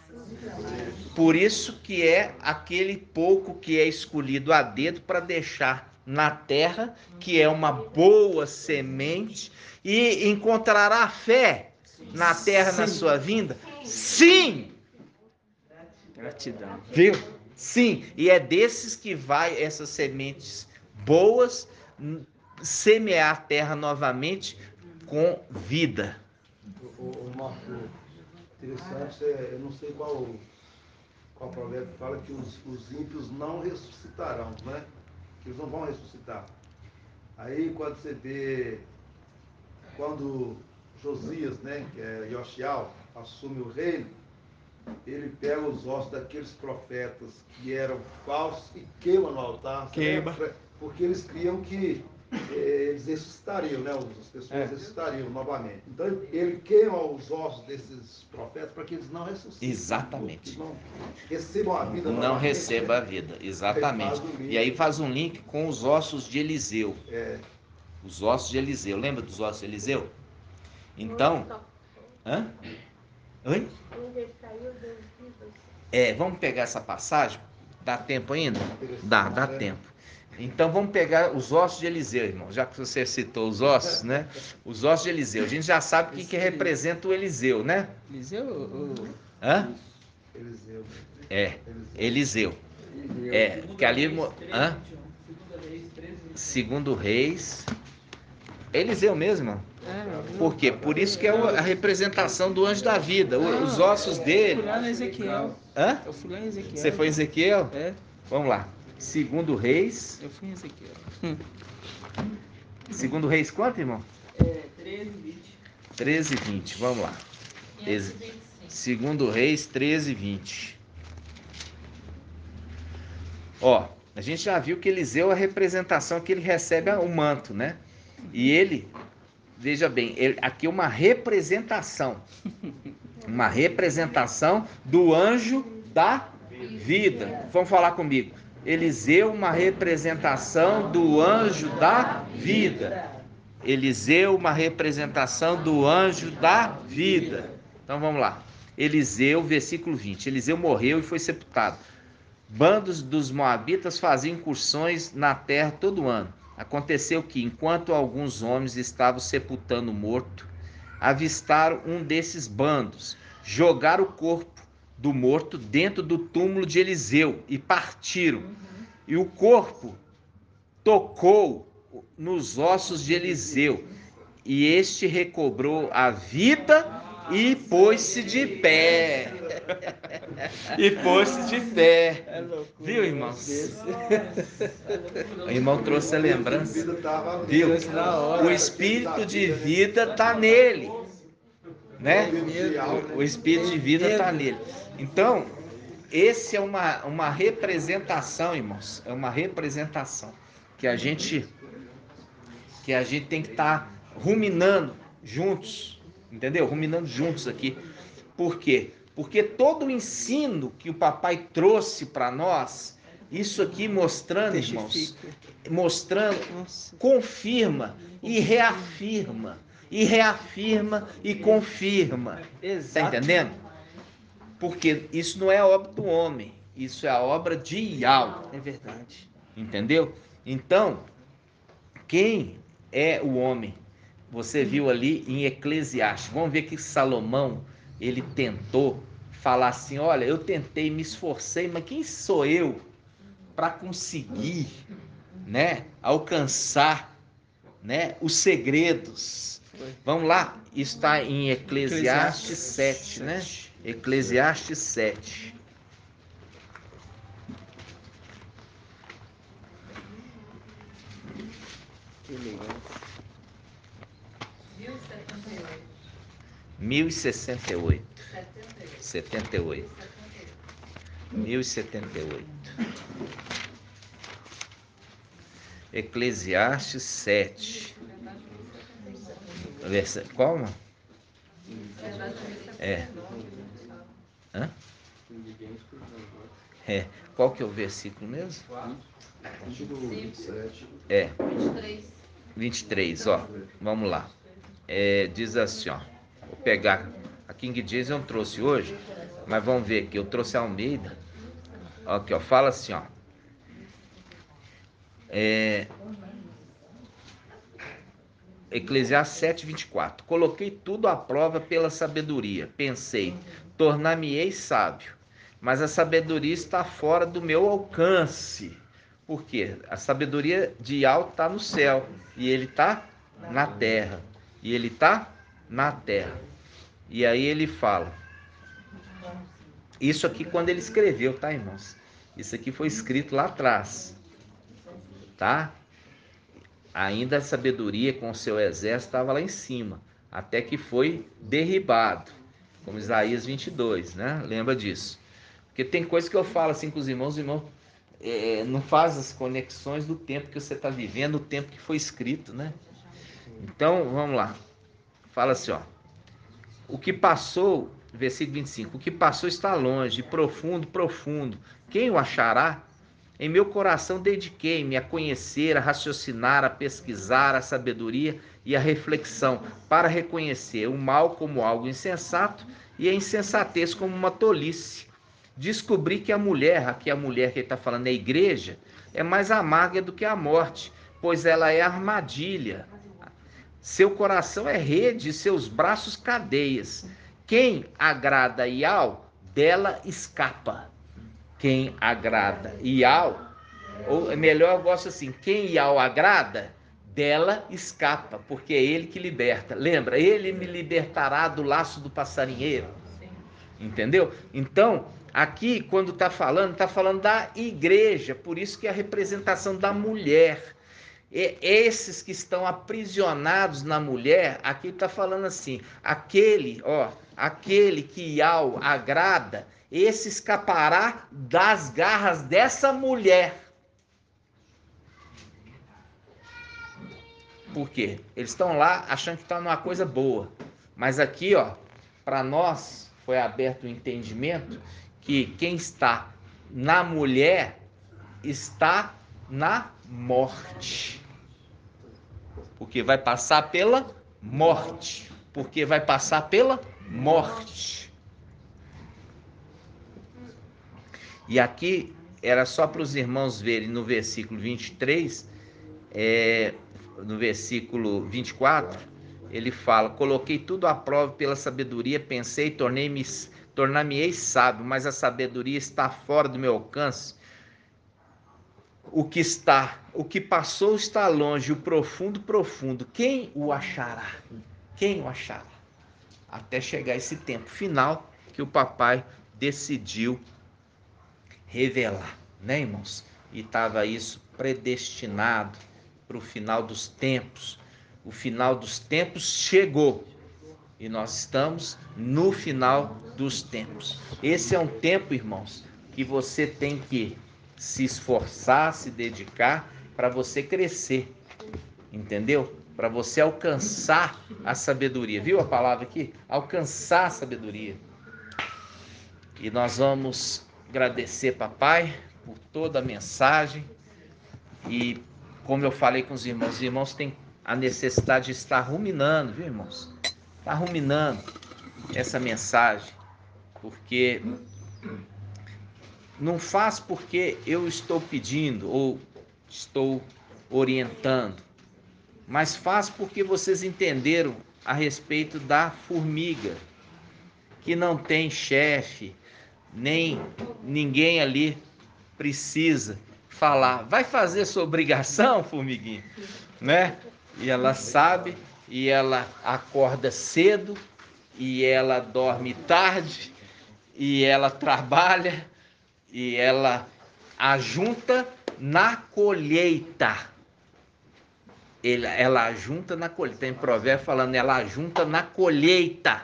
Por isso que é aquele pouco que é escolhido a dedo para deixar na terra, que é uma boa semente, e encontrará fé na terra na sua vinda? Sim! Gratidão. Viu? Sim, e é desses que vai essas sementes boas semear a terra novamente com vida. Marco, interessante, eu não sei qual provérbio fala que os ímpios não ressuscitarão, né? Que eles não vão ressuscitar. Aí quando você vê, quando Josias, né, que é Yoxial, assume o reino, ele pega os ossos daqueles profetas que eram falsos e queima no altar. Queima. Porque eles criam que eles ressuscitariam, né? As pessoas ressuscitariam novamente. Então ele queima os ossos desses profetas para que eles não ressuscitem. Exatamente. Que não recebam a vida. Não receba a vida, exatamente. E aí faz um link com os ossos de Eliseu. Os ossos de Eliseu. Lembra dos ossos de Eliseu? Então... Hã? Oi? Vamos pegar essa passagem? Dá tempo ainda? Dá tempo. Então vamos pegar os ossos de Eliseu, irmão. Já que você citou os ossos, né? Os ossos de Eliseu. A gente já sabe o que representa o Eliseu, né? Eliseu? Hã? Eliseu. Eliseu. Que ali... Hã? Segundo Reis. Eliseu mesmo. Por quê? Por isso que é a representação do anjo da vida. Os ossos dele. Eu fui lá no Ezequiel. Hã? Eu fui lá em Ezequiel. Você foi em Ezequiel? Vamos lá. Segundo Reis. Eu fui em Ezequiel. Segundo Reis quanto, irmão? 13:20. 13:20. Vamos lá. Segundo Reis 13:20. Ó, a gente já viu que Eliseu é a representação que ele recebe o manto, né? E ele, veja bem, aqui é uma representação do anjo da vida. Vamos falar comigo. Eliseu, uma representação do anjo da vida. Eliseu, uma representação do anjo da vida. Então vamos lá. Eliseu, versículo 20. Eliseu morreu e foi sepultado. Bandos dos moabitas faziam incursões na terra todo ano. Aconteceu que, enquanto alguns homens estavam sepultando o morto, avistaram um desses bandos, jogaram o corpo do morto dentro do túmulo de Eliseu e partiram. E o corpo tocou nos ossos de Eliseu, e este recobrou a vida e pôs-se de pé. Viu, irmãos? O irmão trouxe a lembrança. Viu? O espírito de vida está nele, né? O espírito de vida está nele. Então, esse é uma representação, irmãos. É uma representação que a gente tem que estar ruminando juntos. Entendeu? Ruminando juntos aqui. Por quê? Porque todo o ensino que o papai trouxe para nós, isso aqui mostrando, irmãos, confirma e reafirma, e confirma. Está entendendo? Porque isso não é a obra do homem, isso é a obra de Yahweh. É verdade. Entendeu? Então, quem é o homem? Você viu ali em Eclesiastes. Vamos ver que Salomão, ele tentou falar assim, olha, eu tentei, me esforcei, mas quem sou eu para conseguir, né, alcançar, né, os segredos? Vamos lá, isso está em Eclesiastes 7, né? Eclesiastes 7. Que legal. 1068. 78. 1078. Eclesiastes 7. Qual? Hã? Qual que é o versículo mesmo? 23, ó. Vamos lá. Diz assim, ó. Vou pegar. A King James eu não trouxe hoje, mas vamos ver aqui. Eu trouxe a Almeida. Aqui, ó. Fala assim, ó. Eclesiastes 7:24. Coloquei tudo à prova pela sabedoria. Pensei, tornar-me-ei sábio. Mas a sabedoria está fora do meu alcance. Por quê? A sabedoria de Yahweh está no céu. E ele está na terra. E aí ele fala. Isso aqui quando ele escreveu, tá, irmãos? Isso aqui foi escrito lá atrás, tá? Ainda a sabedoria com o seu exército estava lá em cima, até que foi derribado, como Isaías 22, né? Lembra disso? Porque tem coisa que eu falo assim com os irmãos não faz as conexões do tempo que você está vivendo, o tempo que foi escrito, né? Então, vamos lá. Fala assim, ó. O que passou, versículo 25, o que passou está longe, profundo, profundo. Quem o achará? Em meu coração dediquei-me a conhecer, a raciocinar, a pesquisar a sabedoria e a reflexão, para reconhecer o mal como algo insensato e a insensatez como uma tolice. Descobri que aqui a mulher que ele está falando é a igreja, é mais amarga do que a morte, pois ela é armadilha. Seu coração é rede, seus braços cadeias. Quem agrada Ial, dela escapa. Quem agrada Ial, ou melhor, eu gosto assim, quem Ial agrada, dela escapa, porque é ele que liberta. Lembra? Ele me libertará do laço do passarinheiro. Entendeu? Então, aqui, quando está falando da igreja, por isso que é a representação da mulher. E esses que estão aprisionados na mulher, aqui está falando assim, aquele que Ial agrada, esse escapará das garras dessa mulher. Por quê? Eles estão lá achando que estão numa coisa boa, mas aqui, para nós foi aberto o entendimento que quem está na mulher está na morte. Porque vai passar pela morte. Porque vai passar pela morte. E aqui era só para os irmãos verem no versículo 23, no versículo 24, ele fala: coloquei tudo à prova pela sabedoria, pensei, tornar-me-ei sábio, mas a sabedoria está fora do meu alcance. O que passou está longe, o profundo, profundo. Quem o achará? Quem o achará? Até chegar esse tempo final que o papai decidiu revelar, né, irmãos? E estava isso predestinado para o final dos tempos. O final dos tempos chegou e nós estamos no final dos tempos. Esse é um tempo, irmãos, que você tem que se esforçar, se dedicar para você crescer, entendeu? Para você alcançar a sabedoria. Viu a palavra aqui? Alcançar a sabedoria. E nós vamos agradecer, papai, por toda a mensagem. E como eu falei com os irmãos têm a necessidade de estar ruminando, viu, irmãos? Está ruminando essa mensagem, porque não faz porque eu estou pedindo ou estou orientando, mas faz porque vocês entenderam a respeito da formiga, que não tem chefe, nem ninguém ali precisa falar, vai fazer sua obrigação, formiguinha, né? E ela sabe, e ela acorda cedo, e ela dorme tarde, e ela trabalha, e ela ajunta na colheita. Ela ajunta na colheita. Tem provérbio falando, ela ajunta na colheita.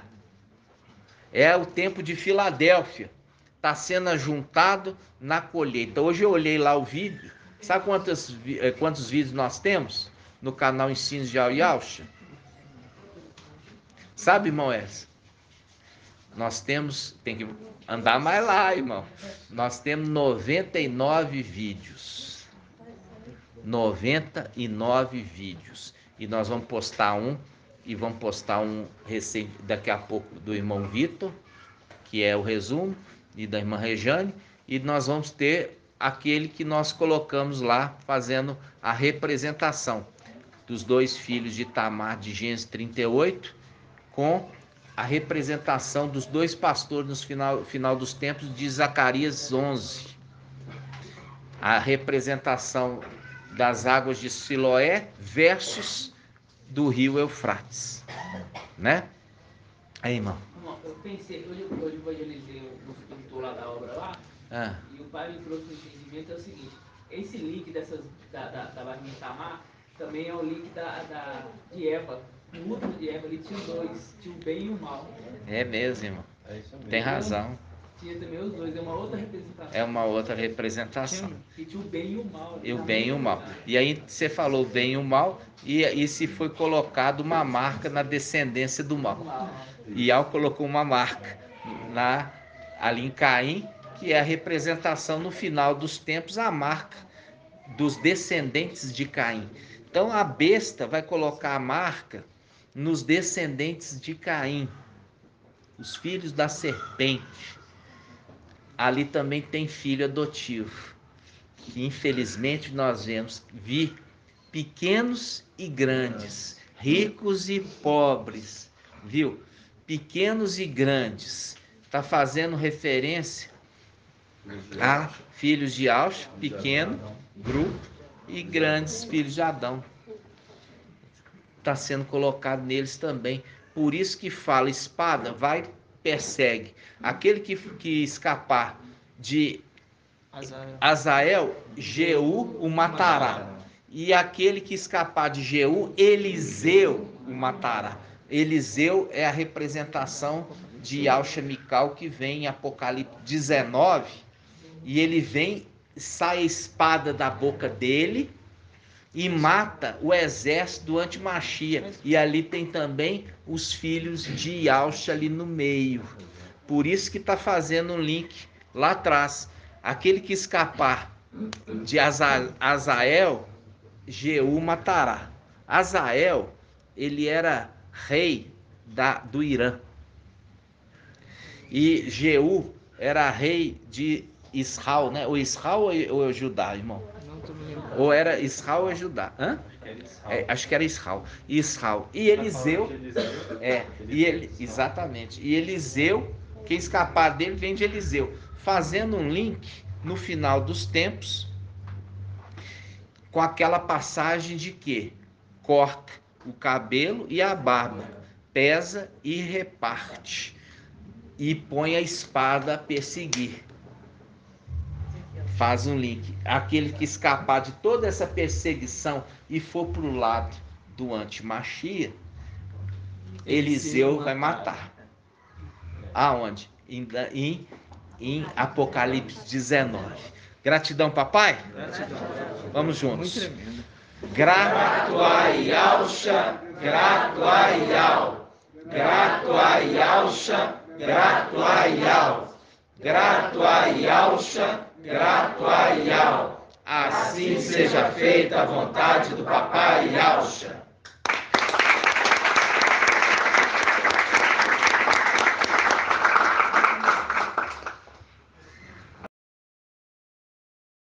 É o tempo de Filadélfia. Está sendo ajuntado na colheita. Hoje eu olhei lá o vídeo. Sabe quantos vídeos nós temos no canal Ensinos de Yalcha? Sabe, irmão Essa? Nós temos, tem que andar mais lá, irmão. Nós temos 99 vídeos. 99 vídeos. E nós vamos postar um. E vamos postar um recente daqui a pouco do irmão Vitor, que é o resumo, e da irmã Rejane. E nós vamos ter aquele que nós colocamos lá, fazendo a representação dos dois filhos de Tamar, de Gênesis 38, com a representação dos dois pastores no final dos tempos, de Zacarias 11. A representação das águas de Siloé versus do rio Eufrates, né? Aí, irmão. pensei, hoje eu evangelizei um escritor lá da obra lá, e o pai me trouxe um entendimento, é o seguinte, esse link da Vagem Tamar também é o link de Eva. No último de Eva ali tinha dois, tinha o bem e o mal. É mesmo, irmão. Tem razão. Tinha também os dois, é uma outra representação. É uma outra representação. E tinha o bem e o mal. E o bem e o mal. E aí você falou o bem e o mal, e se foi colocado uma marca na descendência do mal. E Al colocou uma marca ali em Caim, que é a representação no final dos tempos, a marca dos descendentes de Caim. Então a besta vai colocar a marca nos descendentes de Caim, os filhos da serpente. Ali também tem filho adotivo, que infelizmente nós vi pequenos e grandes, ricos e pobres, viu? Pequenos e grandes. Está fazendo referência a filhos de Aush, pequeno grupo, e grandes filhos de Adão. Está sendo colocado neles também. Por isso que fala, espada, vai, persegue. Aquele que escapar de Azael, Jeú o matará. E aquele que escapar de Jeú, Eliseu o matará. Eliseu é a representação de Al-Shamical, que vem em Apocalipse 19, e ele vem, sai a espada da boca dele e mata o exército do antimachia. E ali tem também os filhos de Yaush ali no meio. Por isso que está fazendo um link lá atrás. Aquele que escapar de Azael, Jeú matará. Azael, ele era rei do Irã. E Jeú era rei de Israel, né? O Israel ou é Judá, irmão? Ou era Israel ou é Judá? Hã? Acho que era Israel. Israel. E Eliseu. Exatamente. E Eliseu, quem escapar dele vem de Eliseu. Fazendo um link no final dos tempos com aquela passagem de que corta o cabelo e a barba, pesa e reparte, e põe a espada a perseguir. Faz um link. Aquele que escapar de toda essa perseguição e for para o lado do antimachia, Eliseu vai matar. Aonde? Em Apocalipse 19. Gratidão, papai? Gratidão. Vamos juntos. Muito tremendo. Grato a Yahusha, grato a Yah. Grato a Yahusha, grato a Yah. Grato a Yahusha, grato a Yah. Assim seja feita a vontade do papai Yahusha.